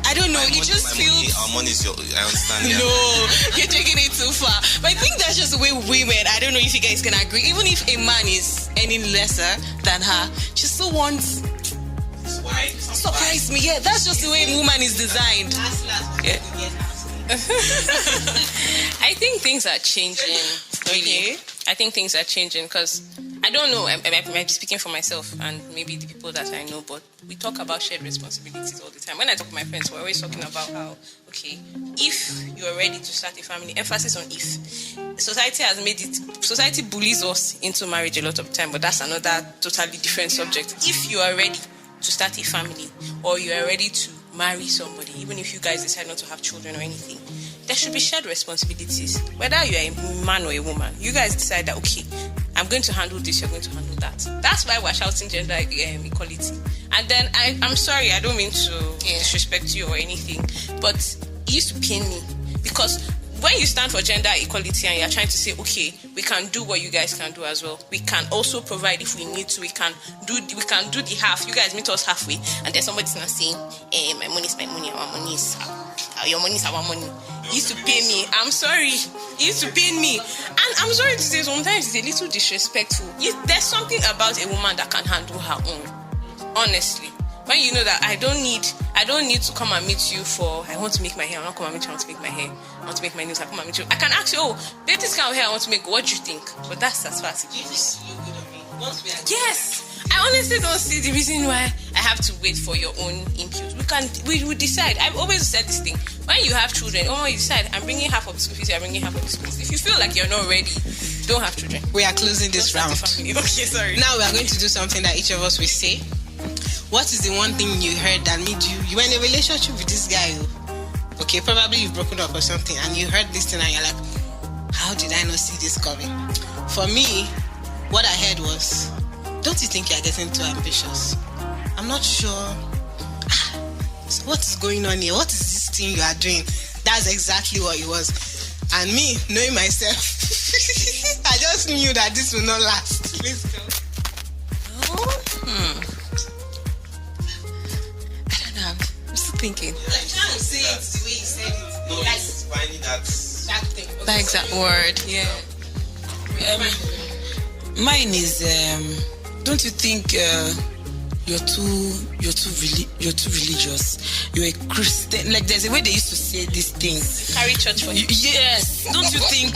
I don't know. It just feels. Our money is your. I understand. No, you're taking it too far. But I think that's just the way women. I don't know if you guys can agree. Even if a man is earning lesser than her, she still wants. Surprise me. Yeah, that's just the way a woman is designed. Yeah. I think things are changing. Really. I think things are changing because I don't know. I might be speaking for myself and maybe the people that I know, but we talk about shared responsibilities all the time. When I talk to my friends, we're always talking about how, okay, if you're ready to start a family, emphasis on if. Society bullies us into marriage a lot of time, but that's another totally different subject. If you are ready to start a family or you are ready to marry somebody, even if you guys decide not to have children or anything, there should be shared responsibilities. Whether you're a man or a woman, you guys decide that, okay, I'm going to handle this, you're going to handle that. That's why we're shouting gender equality. And then I'm sorry, I don't mean to disrespect you or anything, but it used to pain me because when you stand for gender equality and you're trying to say, okay, we can do what you guys can do as well. We can also provide if we need to. We can do the half. You guys meet us halfway, and then somebody's not saying, my money is my money, our money is your money is our money. It used to pay me. I'm sorry. It used to pain me. And I'm sorry to say sometimes it's a little disrespectful. There's something about a woman that can handle her own. Honestly. When you know that I don't need to come and meet you for I want to make my hair, I want to come and meet you, I want to make my hair, I want to make my nails, I come and meet you. I can ask you, babe, this kind of hair I want to make, what do you think? But that's as far as it goes. Yes. I honestly don't see the reason why I have to wait for your own input. We will decide. I've always said this thing. When you have children, you decide, I'm bringing half of the school fees, you're bringing half of the school fees. If you feel like you're not ready, don't have children. We are closing this round. Okay, sorry. Now we are going to do something that each of us will say. What is the one thing you heard that made you were in a relationship with this guy? Okay, probably you've broken up or something, and you heard this thing and you're like, how did I not see this coming? For me, what I heard was, don't you think you're getting too ambitious? I'm not sure. So what is going on here? What is this thing you are doing? That's exactly what it was. And me, knowing myself, I just knew that this will not last. Please go. I'm still thinking. I'm trying to say it the way you said it. No, it's finding that thing. That exact word. Yeah. Mine is don't you think you're too religious? You're a Christian. Like there's a way they used to say this thing. Carry church for you. Yes. Don't you think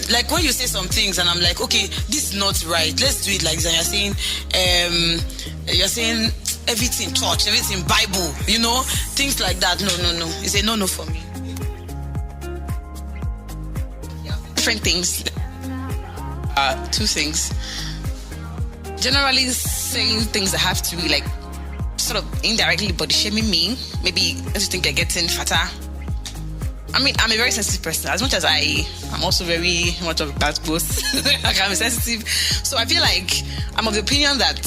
like when you say some things and I'm like, okay, this is not right. Let's do it like this. And you're saying everything church, everything Bible, things like that. No. It's a no for me. Different things. Two things. Generally saying things that have to be like sort of indirectly body shaming me. Maybe I just think they're getting fatter. I mean, I'm a very sensitive person. As much as I'm also very much of that both. Like I'm sensitive. So I feel like I'm of the opinion that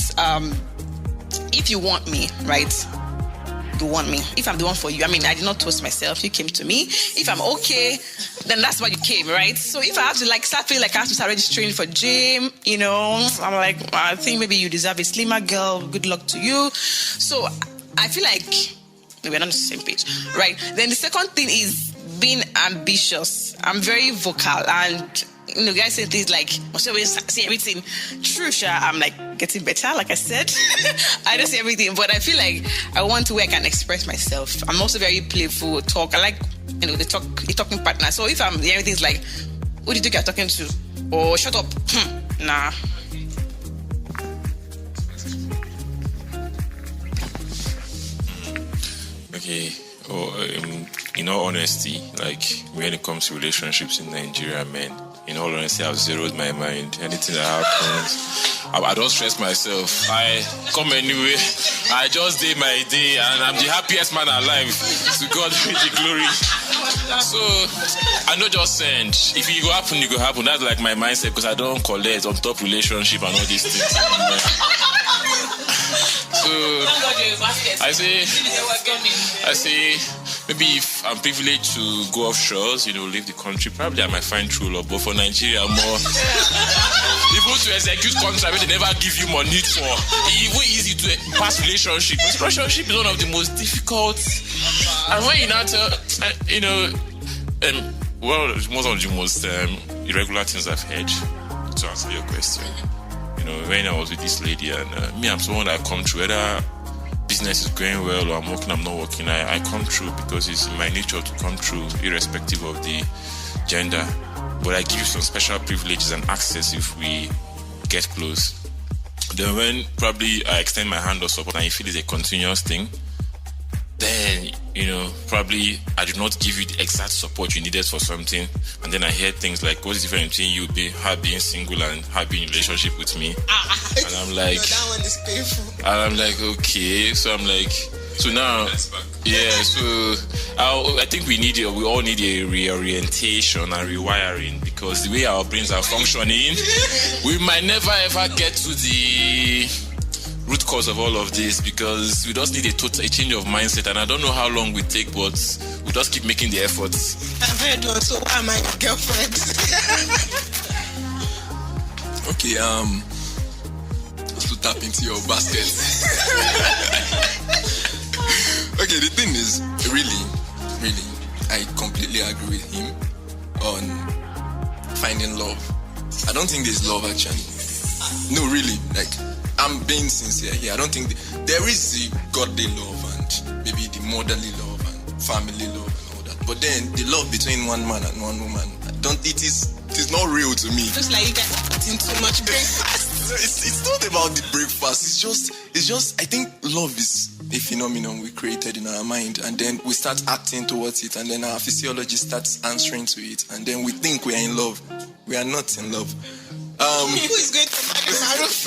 if you want me, right? You want me. If I'm the one for you, I mean, I did not toast myself. You came to me. If I'm okay, then that's why you came, right? So if I have to start feeling like I have to start registering for gym, I'm like, I think maybe you deserve a slimmer girl. Good luck to you. So I feel like maybe we're not on the same page, right? Then the second thing is being ambitious. I'm very vocal and guys say things like, must always say everything. True, I'm like getting better, like I said. I don't say everything, but I feel like I want to where I can express myself. I'm also very playful, talk. I like, the talking partner. So if I'm hearing things like, who do you think you're talking to? Or shut up. Nah. Okay. In all honesty, like when it comes to relationships in Nigeria, men, in all honesty, I've zeroed my mind. Anything that happens, I don't stress myself. I come anyway. I just day my day, and I'm the happiest man alive. To God be the glory. So I know just send. If it go happen, it go happen. That's like my mindset, because I don't collect on top relationship and all these things. So I say, maybe if I'm privileged to go offshore, leave the country, probably I might find true love. But for Nigeria, more even to execute contract, they never give you money for. It's even easy to pass relationship. Relationship is one of the most difficult. And when you not, it's one of the most irregular things I've heard. To answer your question, when I was with this lady, and me, I'm someone that come through, whether business is going well or I'm working, I'm not working, I come through because it's in my nature to come through, irrespective of the gender. But I give you some special privileges and access if we get close. Then when probably I extend my hand or support and you feel it's a continuous thing, then, probably I do not give you the exact support you needed for something. And then I hear things like, what's the difference between her being single and her being in a relationship with me? And I'm like, that one is painful. And I'm like, okay. So I'm like, so now, yeah, so I think we all need a reorientation and rewiring, because the way our brains are functioning, we might never ever get to the root cause of all of this, because we just need a change of mindset, and I don't know how long we take, but we just keep making the efforts. I've heard one, so why am I your girlfriend? Okay, just to tap into your basket. Okay, the thing is, really, I completely agree with him on finding love. I don't think there's love actually. No, really, I'm being sincere here. I don't think there is the godly love and maybe the motherly love and family love and all that. But then the love between one man and one woman, it is not real to me. Just like you guys are eating too much breakfast. It's not about the breakfast. It's just. I think love is a phenomenon we created in our mind, and then we start acting towards it, and then our physiology starts answering to it, and then we think we are in love. We are not in love. Who is going to marry Maruf?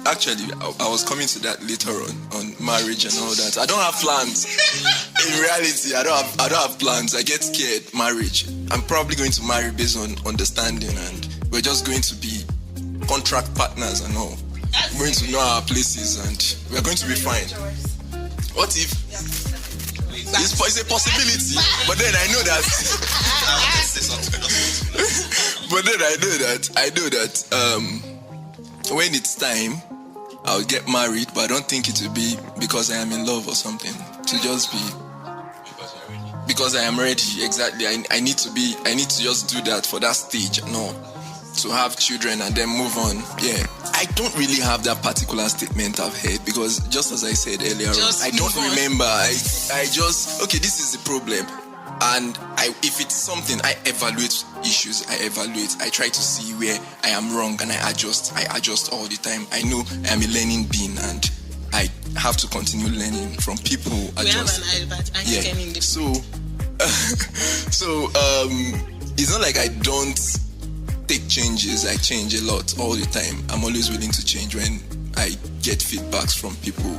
Actually, I was coming to that later on marriage and all that. I don't have plans. In reality, I don't have plans. I get scared. Marriage. I'm probably going to marry based on understanding, and we're just going to be contract partners and all. We're going to know our places, and we're going to be fine. What if? It's a possibility, but then I know that. But then I know that when it's time, I'll get married, but I don't think it will be because I am in love or something. To just be because I am ready. Exactly. I need to just do that for that stage. No, to have children and then move on. Yeah. I don't really have that particular statement I've heard, because just as I said earlier, I don't remember. I just, okay, this is the problem. And if it's something, I evaluate issues. I try to see where I am wrong, and I adjust all the time. I know I am a learning being, and I have to continue learning from people who adjust. We have an iPad. Yeah. So it's not like I don't take changes. I change a lot all the time. I'm always willing to change when I get feedbacks from people,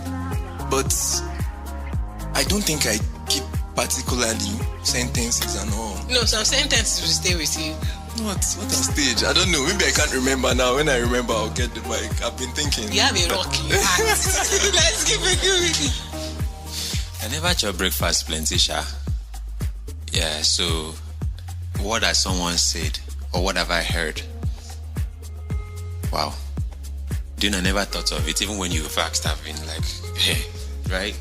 but I don't think I keep particularly sentences and all. No, some sentences will stay with you. What on stage? I don't know. Maybe I can't remember now. When I remember, I'll get the mic. I've been thinking. You have a rocky heart. Let's keep it going. I never chop breakfast plenty, Sha. Yeah, so what has someone said? Or what have I heard? Wow. I never thought of it. Even when you've asked, I've been like, hey, right?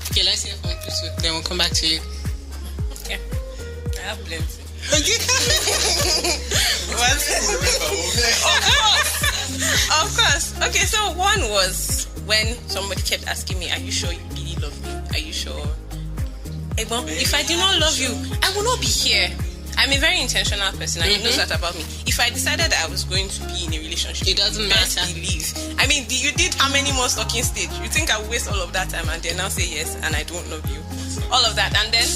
Okay, let's hear from you too. Then we'll come back to you. Okay. I have plenty. Of course. Okay, so one was when somebody kept asking me, are you sure you really love me? Are you sure? Ebon, if I do not love you, I will not be here. I'm a very intentional person, and you know that about me. If I decided I was going to be in a relationship, it doesn't matter. Believe. I mean, you did how many more stalking stage? You think I will waste all of that time and then now say yes, and I don't love you? all of that, and then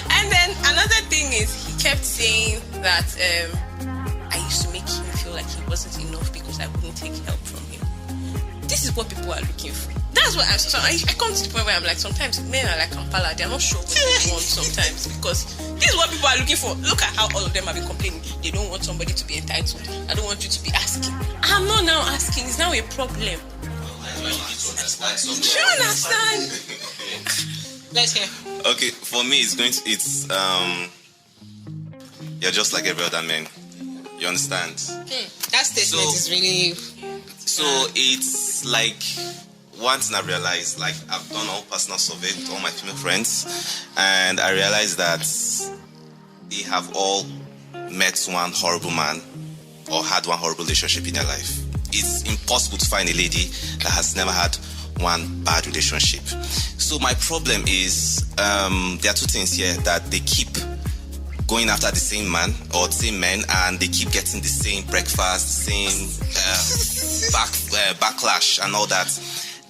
and then another thing is he kept saying that I used to make him feel like he wasn't enough because I wouldn't take help from him. This is what people are looking for. That's what I come to the point where I'm like, sometimes men are like Kampala, they're not sure what they want sometimes, because this is what people are looking for. Look at how all of them have been complaining. They don't want somebody to be entitled. I don't want you to be asking. I'm not now asking, it's now a problem. Do you understand? Let's hear. Okay, for me, you're just like every other man. You understand? That statement is really. So it's like one thing I realized, like I've done all personal survey with all my female friends, and I realized that they have all met one horrible man or had one horrible relationship in their life. It's impossible to find a lady that has never had one bad relationship. So my problem is there are two things here, that they keep going after the same man or the same men, and they keep getting the same breakfast, the same backlash and all that.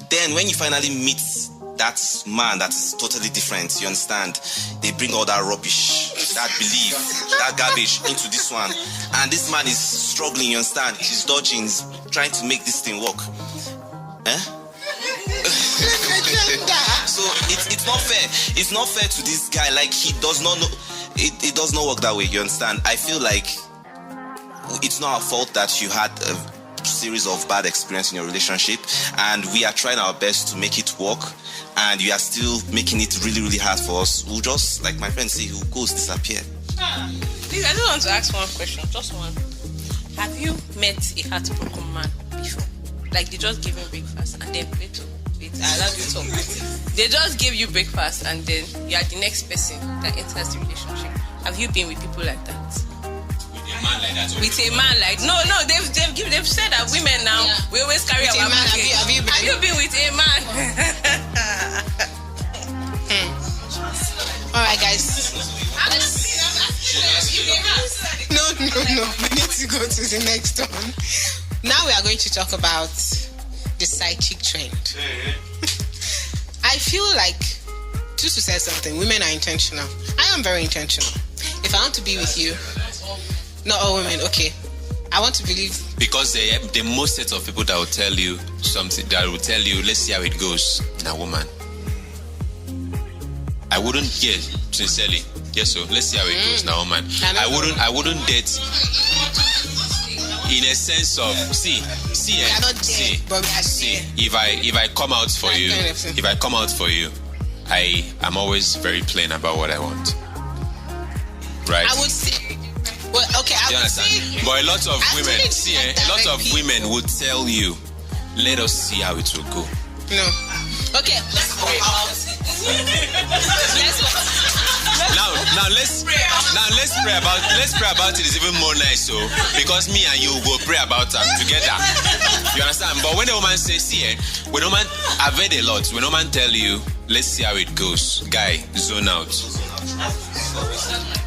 Then when you finally meet that man that is totally different, you understand, they bring all that rubbish, that belief, that garbage into this one, and this man is struggling, you understand, he's dodging, he's trying to make this thing work. So it's not fair. It's not fair to this guy. Like, he does not know. It does not work that way, you understand? I feel like it's not our fault that you had a series of bad experience in your relationship, and we are trying our best to make it work, and you are still making it really, really hard for us. We'll just, like my friend say, we'll ghost disappear. Please, I just want to ask one question, just one. Have you met a heartbroken man before? Like, they just give him breakfast and then wait, I love you talk. They just give you breakfast and then you are the next person that enters the relationship. Have you been with people like that? With a man like that? With a man like they've said that women now we always carry with our man. Have you been with a man? All right, guys. No. We need to go to the next one. Now we are going to talk about the side chick trend. I feel like, Tutu said something, women are intentional. I am very intentional. If I want to be with you, not all women, okay. I want to believe. Because the most set of people that will tell you something, that will tell you, let's see how it goes, in a woman. I wouldn't, sincerely. Yes, so let's see how it goes, now, woman. I wouldn't date. In a sense of if I come out for you, I am always very plain about what I want. Right? I would say, well, okay, I would say, but a lot of women would tell you, let us see how it will go. No. Okay, let's go out. Let's pray about it. It's even more nice, so because me and you will pray about it together. You understand? But when a woman says, when a woman, I've heard a lot. When a woman tell you, let's see how it goes, guy, zone out.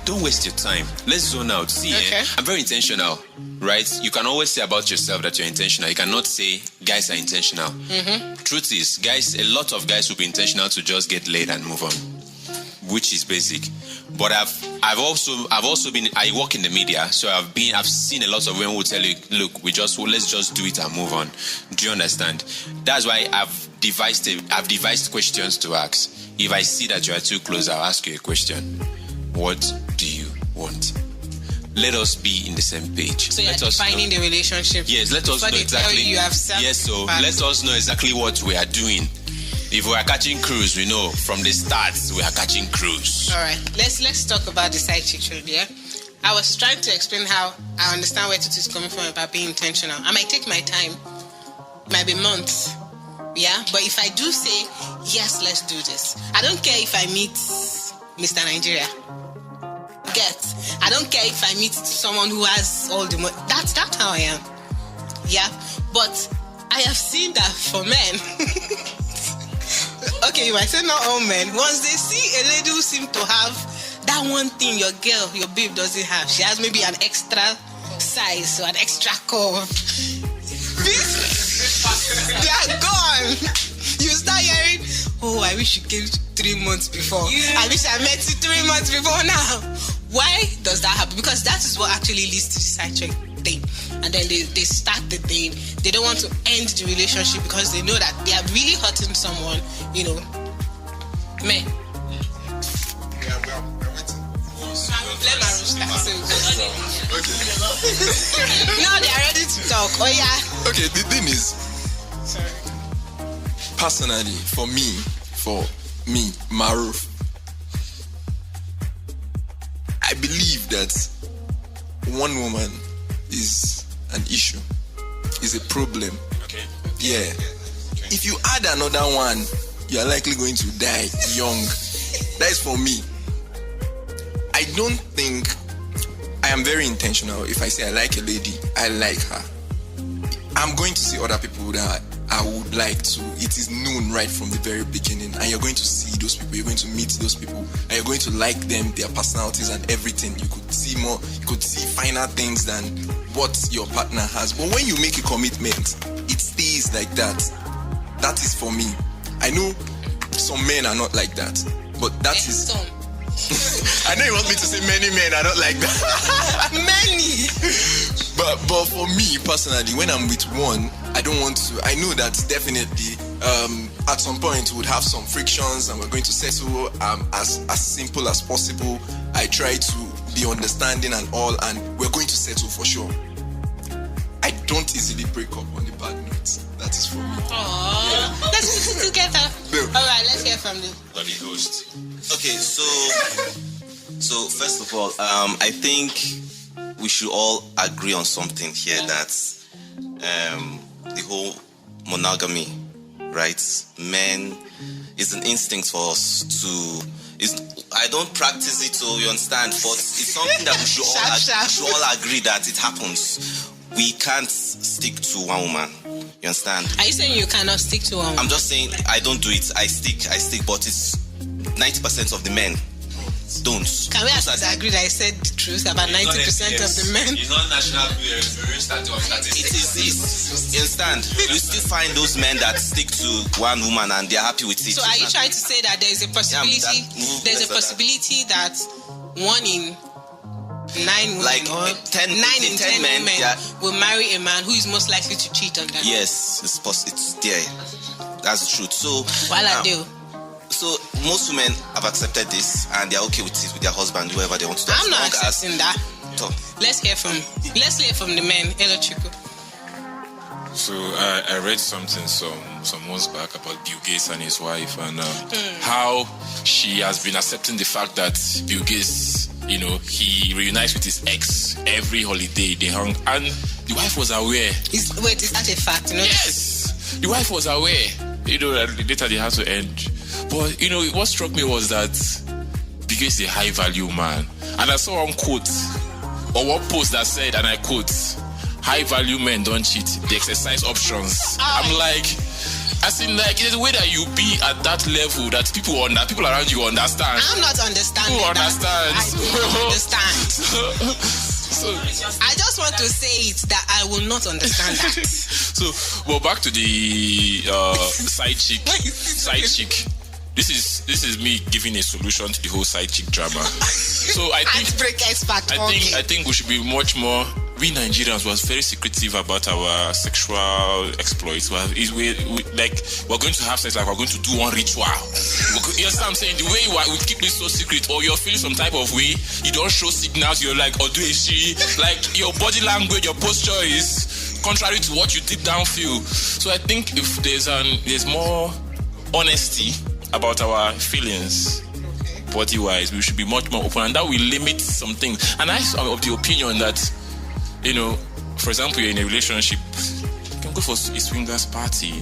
Don't waste your time. Let's zone out. I'm very intentional, right? You can always say about yourself that you're intentional. You cannot say guys are intentional. Truth is, guys, a lot of guys will be intentional to just get laid and move on, which is basic. But I've also been, I work in the media, so I've seen a lot of women who tell you, look, let's just do it and move on. Do you understand? That's why I've devised questions to ask. If I see that you are too close, I'll ask you a question. What do you want? Let us be in the same page. So you're defining the relationship. Yes, let us know exactly. Let us know exactly what we are doing. If we are catching cruise, we know from the start we are catching cruise. All right, let's talk about the side chick trend. Yeah, I was trying to explain how I understand where Tutu is coming from about being intentional. I might take my time, might be months. Yeah, but if I do say yes, let's do this. I don't care if I meet Mr. Nigeria. I don't care if I meet someone who has all the money. That's how I am. Yeah, but I have seen that for men. Okay, you might say not all men. Once they see a lady who seems to have that one thing your babe doesn't have, she has maybe an extra size or an extra curve. They are gone. You start hearing, oh, I wish you came 3 months before. I wish I met you 3 months before now. Why does that happen? Because that is what actually leads to the side check thing. And then they start the thing. They don't want to end the relationship because they know that they are really hurting someone, you know. Men. Now they are ready to talk. Oh yeah. Okay, the thing is, Sorry. personally, for me, Maruf, I believe that one woman is an issue, is a problem. Okay. Yeah. If you add another one, you are likely going to die young. That is for me. I don't think I am very intentional. If I say I like a lady, I like her. I'm going to see other people that I would like to. It is known right from the very beginning, and you're going to see those people. You're going to meet those people, and you're going to like them, their personalities and everything. You could see more. You could see finer things than what your partner has. But when you make a commitment, it stays like that. That is for me. I know some men are not like that, but that is. Some. I know you want me to say many men are not like that. Many. But for me personally, when I'm with one, I don't want to. I know that definitely at some point we would have some frictions, and we're going to settle as simple as possible. I try to be understanding and all, and we're going to settle for sure. I don't easily break up on the bad notes. That is for me. Aww. Yeah. Let's put it together. No. All right, let's hear from you. Bloody ghost. Okay, so first of all, I think we should all agree on something here, that the whole monogamy, right? Men is an instinct for us to. I don't practice it, so you understand, but it's something that we should all agree that it happens. We can't stick to one woman. You understand? Are you saying you cannot stick to one? I'm just saying I don't do it. I stick, but it's 90% of the men don't. Can we agree that I said the truth about 90% of the men? It's not national statistics. It is. You understand? You still find those men that stick to one woman and they're happy with it. So are you trying to say that there's a possibility? There's a possibility that 1 in 9 women, like or 10 men will marry a man who is most likely to cheat on them? Yes, it's possible. It's there. That's the truth. So So most women have accepted this and they're okay with it with their husband, whoever they want to do. I'm not accepting that. So, Let's hear from the men. Hello, Chico. So I read something some months back about Bill Gates and his wife, and how she has been accepting the fact that Bill Gates, he reunites with his ex every holiday. They hung, and the wife was aware. Is that a fact? Yes, the wife was aware. Later they had to end. But what struck me was that Bill Gates is a high value man, and I saw one quote or one post that said, and I quote, "High value men don't cheat; they exercise options." I'm like, as in, like, it's the way that you be at that level that people around you understand. I'm not understanding. Who understands? I don't understand. So I just want to say it that I will not understand that. So, back to the side chick. This is me giving a solution to the whole side chick drama. So I think we should be much more. We Nigerians was very secretive about our sexual exploits. We're going to have sex like we're going to do one ritual. You understand what I'm saying? The way we keep this so secret, or you're feeling some type of way, you don't show signals. You're like, like your body language, your posture is contrary to what you deep down feel. So I think if there's more honesty about our feelings, body-wise, we should be much more open, and that will limit some things. And I'm of the opinion that, for example, you're in a relationship, you can go for a swingers party,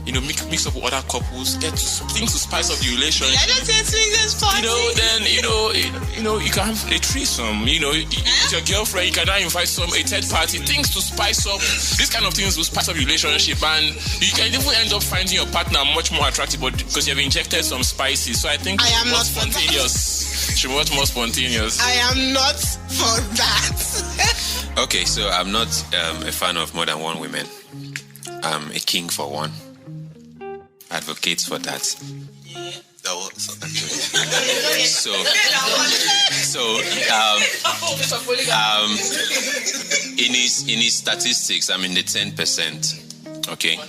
mix up with other couples, get things to spice up the relationship. I don't say swingers party. Then you can have a threesome. With your girlfriend, you can now invite a third party, things to spice up. These kind of things will spice up your relationship, and you can even end up finding your partner much more attractive, because you have injected some spices. So I think I am not spontaneous. Should be much more spontaneous. I am not for that. Okay, so I'm not a fan of more than one woman. I'm a king for one. advocates for that. That was in his statistics, I'm in the 10%. Okay.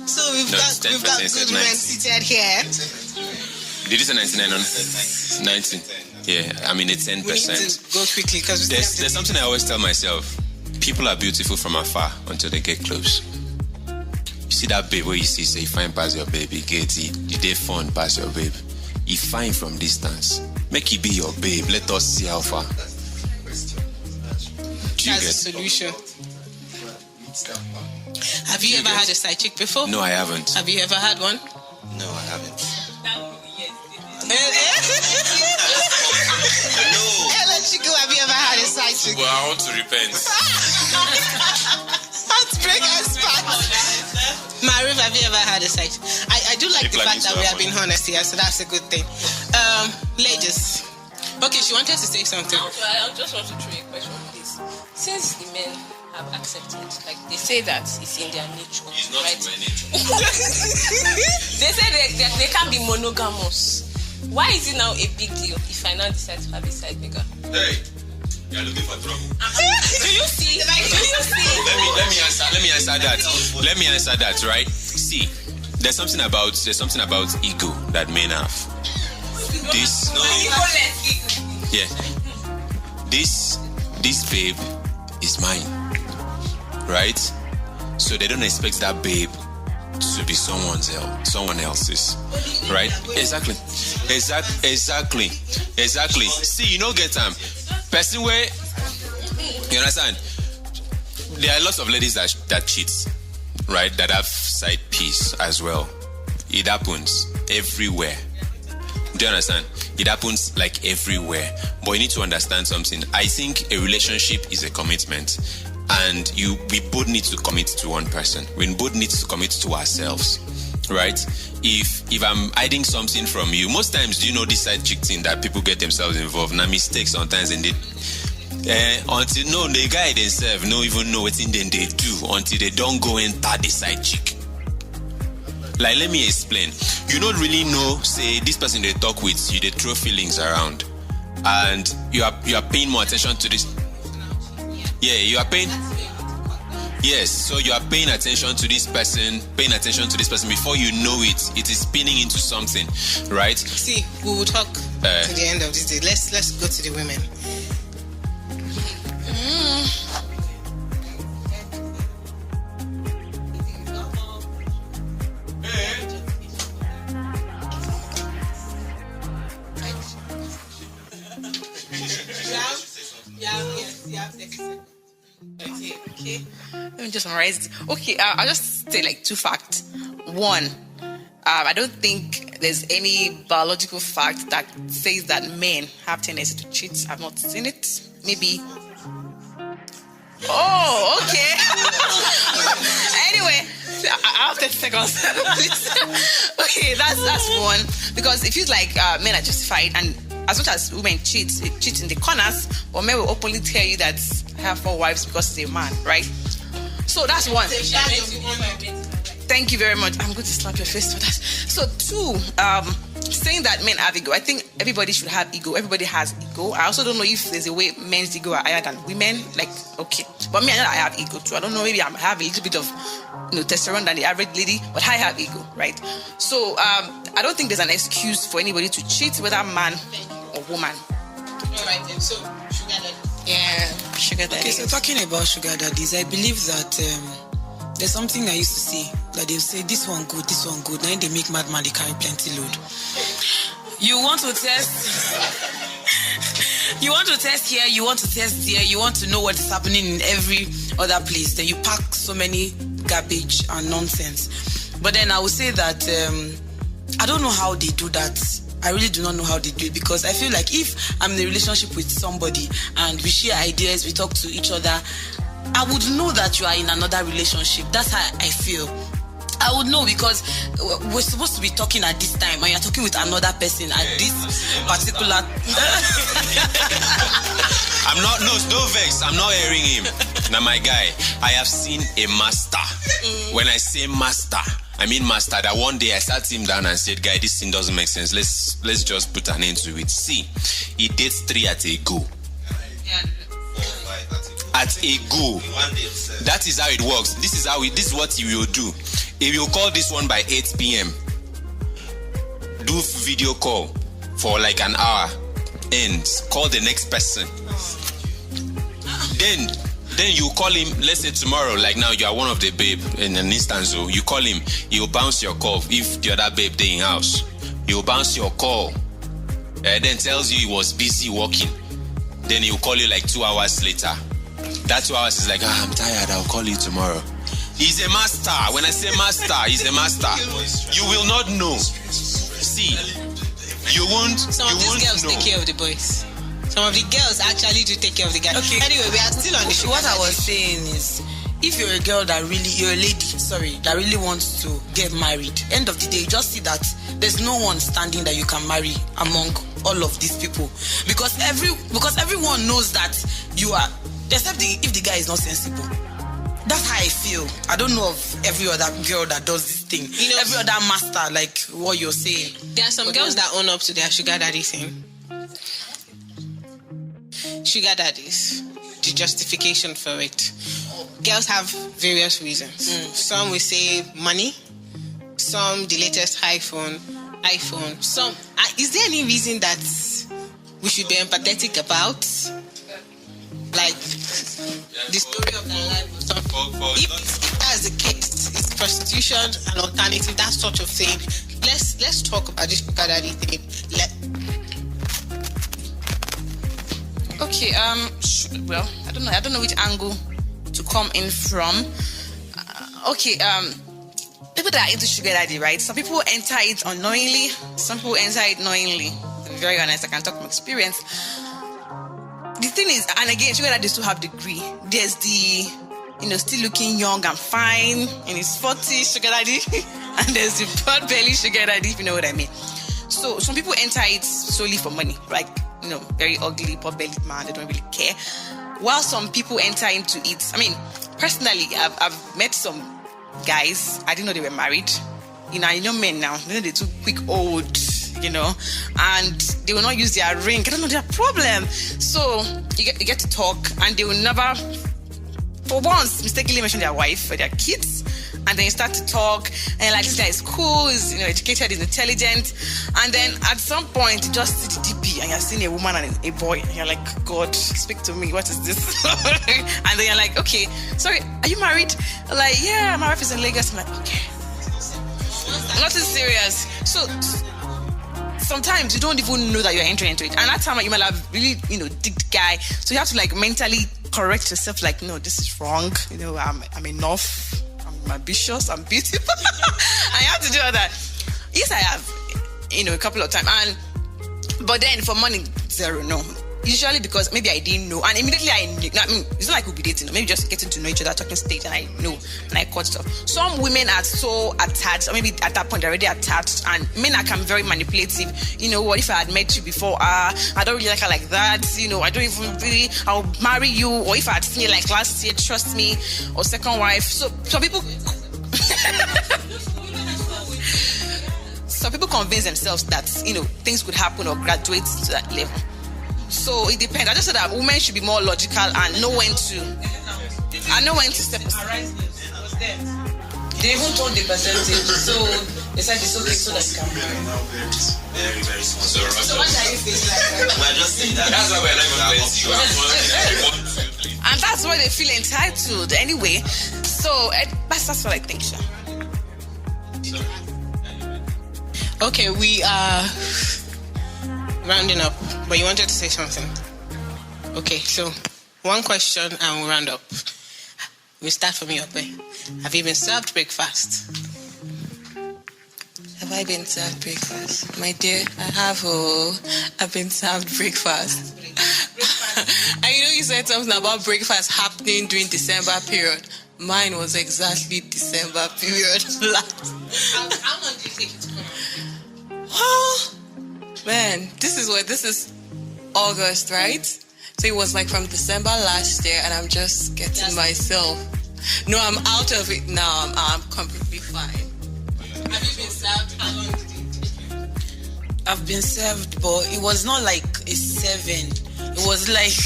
So we've got 10% good men seated here. Did you say 99 on 19? Yeah, I'm in the 10%. We need to go quickly because there's something I always tell myself. People are beautiful from afar until they get close. You see that babe where you see, say, you fine pass your baby, get it. You did fun pass your babe. You fine from distance. Make it be your babe. Let us see how far. That's the solution. Have you ever had a side chick before? No, I haven't. Have you ever had one? No, I haven't. Hello, Chico, have you ever had a side chick? Well, I want to repent. Heartbreak expert. Mariv, have you ever had a side chick? I do like the fact that we are being honest here, so that's a good thing. Ladies. Okay, she wanted to say something. I just want to throw a question, please. Since the men have accepted, like they say that it's in their nature, It's not right? in my nature. They say they can't be monogamous. Why is it now a big deal if I now decide to have a side nigga? Hey, you're looking for trouble. Do you see? Let me answer that, right? See, there's something about ego that men have. This babe is mine, right? So they don't expect that babe to be someone else's, right? Exactly. See, you know, get person where you understand. There are lots of ladies that cheat, right? That have side piece as well. It happens everywhere. Do you understand? It happens like everywhere. But you need to understand something. I think a relationship is a commitment. And we both need to commit to one person. We both need to commit to ourselves. Right? If I'm hiding something from you, most times, do you know this side chick thing that people get themselves involved? Now mistakes sometimes and they until the guy themselves no even know what thing they do until they don't go enter the side chick. Like, let me explain. You don't really know, say, this person they talk with, you they throw feelings around. And you are paying more attention to this. Yeah, you are paying. Yes, so you are paying attention to this person before you know it is spinning into something, right? See, we will talk to the end of this day. Let's go to the women. Okay. Let me just summarize. Okay, I'll just say like two facts. One, I don't think there's any biological fact that says that men have tendency to cheat. I've not seen it. Maybe. Oh, okay. Anyway, I have 30 seconds. Please. Okay, that's one. Because it feels like men are justified, and as much as women cheat in the corners, but men will openly tell you that I have 4 wives because he's a man, right? So that's one. Thank you very much. I'm going to slap your face for that. So 2, saying that men have ego. I think everybody should have ego. Everybody has ego. I also don't know if there's a way men's ego are higher than women. Like, okay. But me, I know I have ego too. I don't know, maybe I have a little bit of testosterone than the average lady, but I have ego, right? So I don't think there's an excuse for anybody to cheat, whether man or woman. All right, then. So, sugar daddy. Yeah, sugar daddy. Okay, so talking about sugar daddies, I believe that there's something I used to see that they'll say this one good. Then they make madman, they carry plenty load. You want to test here, you want to test there, you want to know what is happening in every other place. Then you pack so many garbage and nonsense. But then I would say that I don't know how they do that. I really do not know how they do it, because I feel like if I'm in a relationship with somebody and we share ideas, we talk to each other, I would know that you are in another relationship. That's how I feel. I would know, because we're supposed to be talking at this time and you're talking with another person at this particular... No vex. I'm not hearing him. Now, my guy, I have seen a master. When I say master, master, that one day I sat him down and said, guy, this thing doesn't make sense. Let's just put an end to it. See, he dates 3 at a go. At a go. That is how it works. This is what he will do. He will call this one by 8 p.m. Do video call for like an hour. Ends. Call the next person. Then you call him, let's say tomorrow, like now you are one of the babe in an instance, so you call him, he'll bounce your call if the other babe they in house. He'll bounce your call, then tells you he was busy working. Then he'll call you like 2 hours later. That 2 hours is like, I'm tired, I'll call you tomorrow. He's a master. When I say master, he's a master. You will not know. See, you won't. Some of these girls take care of the boys. Some of the girls actually do take care of the guys. Okay. Anyway, we are still on the show. What I was saying is, if you're a girl that really wants to get married, end of the day, you just see that there's no one standing that you can marry among all of these people, because everyone knows that you are, except if the guy is not sensible. That's how I feel. I don't know of every other girl that does this thing. Every other master, like what you're saying. There are some girls that own up to their sugar daddy thing. Sugar daddies, the justification for it. Girls have various reasons. Some will say money, some the latest iPhone. Some is there any reason that we should be empathetic about? Like the story of their life or something. If that's the case, is prostitution an alternative, that sort of thing? Let's talk about this sugar daddy thing. Okay, well, I don't know which angle to come in from. People that are into sugar daddy, right? Some people enter it unknowingly, some people enter it knowingly. To be very honest, I can talk from experience. The thing is, and again, sugar daddies still have degree. There's the, still looking young and fine in his 40s sugar daddy, and there's the broad belly sugar daddy, if you know what I mean. So some people enter it solely for money, like, very ugly, pot-bellied man, they don't really care. While some people enter into it, personally, I've met some guys, I didn't know they were married. Men now, they're too quick old, and they will not use their ring. I don't know their problem. So you get to talk, and they will never, for once, mistakenly mention their wife or their kids. And then you start to talk, and like, this guy is cool, is educated, is intelligent, and then at some point you just see the DP and you're seeing a woman and a boy, and you're like, God, speak to me, what is this? And then you're like, okay, sorry, are you married? Like, yeah, my wife is in Lagos. I'm like, okay, nothing serious. So sometimes you don't even know that you're entering into it, and that time you might have really, dig the guy, so you have to like mentally correct yourself, like, no, this is wrong, I'm enough. I'm ambitious, I'm beautiful. I have to do all that. Yes, I have, a couple of times. But then for money, zero, no. Usually because maybe I didn't know. And immediately I knew. It's not like we'll be dating. Maybe just getting to know each other, talking stage, and I know. And I cut stuff. Some women are so attached, or maybe at that point they're already attached. And men can be very manipulative. What if I had met you before? I don't really like her like that. I don't even really, I'll marry you. Or if I had seen you like last year, trust me. Or second wife. So some people... Some people convince themselves that, things could happen or graduate to that level. So it depends. I just said that women should be more logical and know when to step aside. They even told the percentage, so they said it's okay so that you can marry. Very, very small. So what are you feeling like? We're just saying that. That's why we're not and that's why they feel entitled anyway. So that's what I think, Sha. Okay, we are rounding up, but you wanted to say something. Okay, so one question and we'll round up. We start from you, Ope. Have you been served breakfast? Have I been served breakfast? My dear, I have. I've been served breakfast. And you said something about breakfast happening during December period. Mine was exactly December period. How long do you think it's coming? Well, man, this is August, right? So it was like from December last year, and I'm just getting myself. No, I'm out of it now. I'm completely fine. Have you been served? How long did it take you? I've been served, but it was not like a 7. It was like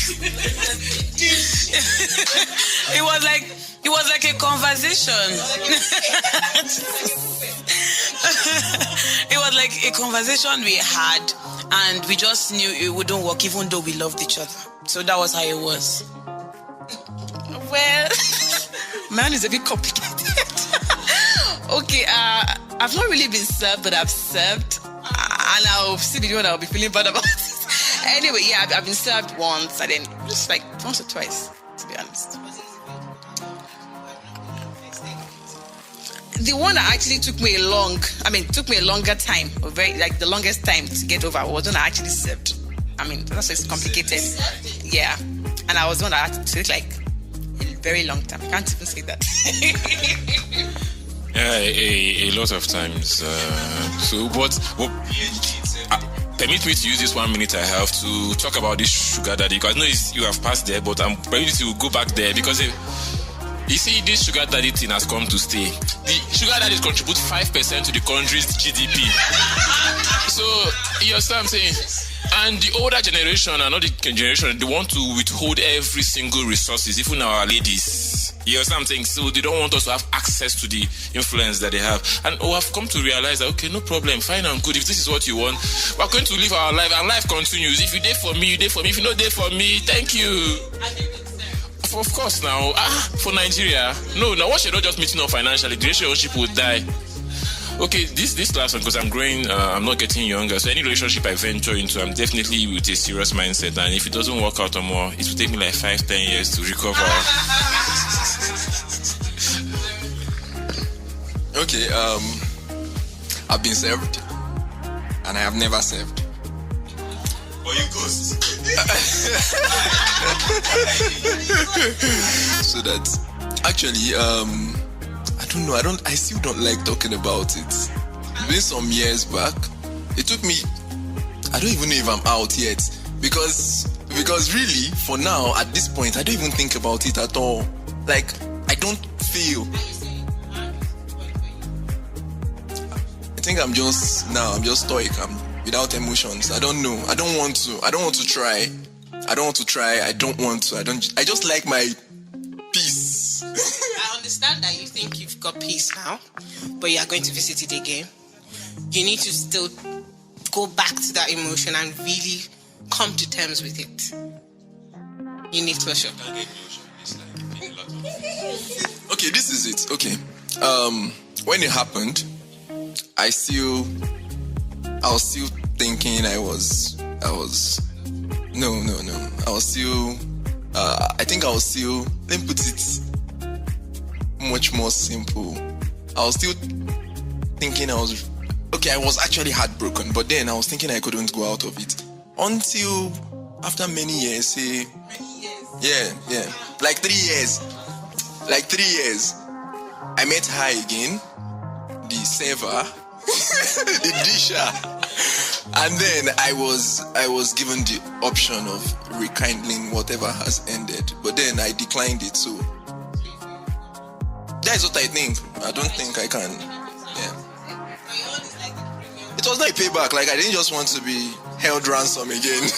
it was like a conversation. It was like a conversation we had, and we just knew it wouldn't work, even though we loved each other. So that was how it was. Well, mine is a bit complicated. Okay, I've not really been served, but I've served. And I'll see the one I'll be feeling bad about it. Anyway, yeah, I've been served once, and then just like once or twice, to be honest. The one that actually took me a longer time, or very like the longest time to get over, was one I actually served. I mean, that's just complicated. Yeah, and I was one that had to take like a very long time. I can't even say that. Yeah, a lot of times. Permit me to use this 1 minute I have to talk about this sugar daddy, because I know you have passed there, but I'm ready to go back there, because you see, this sugar daddy thing has come to stay. The sugar daddies contribute 5% to the country's GDP. So, you understand what I'm saying? And the older generation, and not the generation, they want to withhold every single resources, even our ladies. You understand what I'm saying? So they don't want us to have access to the influence that they have. And I've come to realize that, okay, no problem, fine and good. If this is what you want, we're going to live our life, and life continues. If you did for me, you did for me. If you not did for me, thank you. Of course now, for Nigeria. No, now once you're not just meeting up financially, the relationship will die. Okay, this last one, because I'm growing, I'm not getting younger, so any relationship I venture into, I'm definitely with a serious mindset, and if it doesn't work out or more, it will take me like 5-10 years to recover. Okay, I've been served, and I have never served. Or you ghost. So that actually, I don't know. I still don't like talking about it. It's been some years back. It took me. I don't even know if I'm out yet, because really, for now, at this point, I don't even think about it at all. Like, I don't feel. I think I'm just stoic. I'm without emotions. I don't know. I don't want to try. I just like my peace. I understand that you think you've got peace now, but you are going to visit it again. You need to still go back to that emotion and really come to terms with it. You need closure. Okay, this is it. Okay. When it happened, I was still thinking I was still, let me put it much more simple. I was still thinking I was actually heartbroken, but then I was thinking I couldn't go out of it. Until after many years, yeah, like 3 years. I met her again, the server, the disher. And then I was given the option of rekindling whatever has ended. But then I declined it, so that's what I think. I don't think I can. Yeah. It was not a payback. Like, I didn't just want to be held ransom again.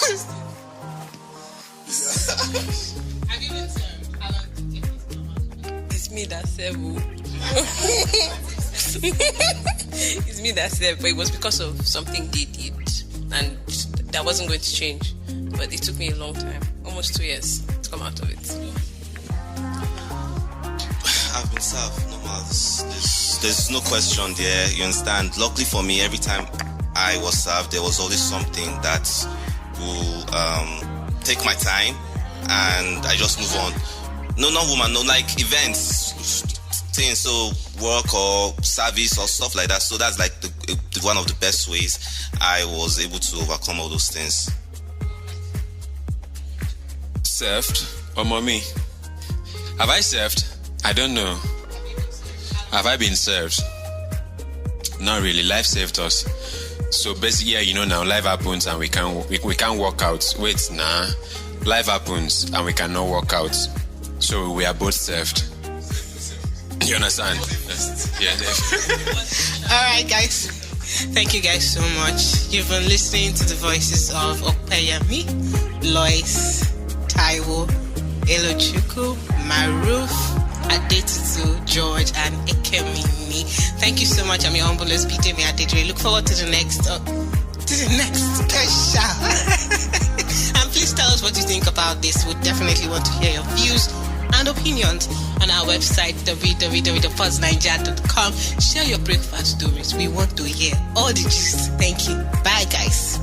Have you been served? How long did you get? It's me that served. It's me that served, but it was because of something they did, and that wasn't going to change. But it took me a long time, almost 2 years, to come out of it. I've been served. Normal. There's no question there. You understand? Luckily for me, every time I was served, there was always something that will take my time, and I just move on. No, not woman. No, like events, things. So work or service or stuff like that. So that's like the one of the best ways I was able to overcome all those things. Served? Or mommy? Have I served? I don't know. Have I been served? Not really. Life saved us. So basically, yeah, you know now, life happens and we can't work out. Wait, nah. Life happens and we cannot work out. So we are both served. You understand? Yeah. All right, guys. Thank you guys so much. You've been listening to the voices of Okpeyemi, Lois, Taiwo, Elochukwu, Maruf, Adetutu, George, and Ekemini. Thank you so much. I'm your humble host, Bidemi Adedre. Look forward to the next special. And please tell us what you think about this. We definitely want to hear your views and opinions on our website, www.podsniger.com. Share your breakfast stories. We want to hear all the gist. Thank you. Bye, guys.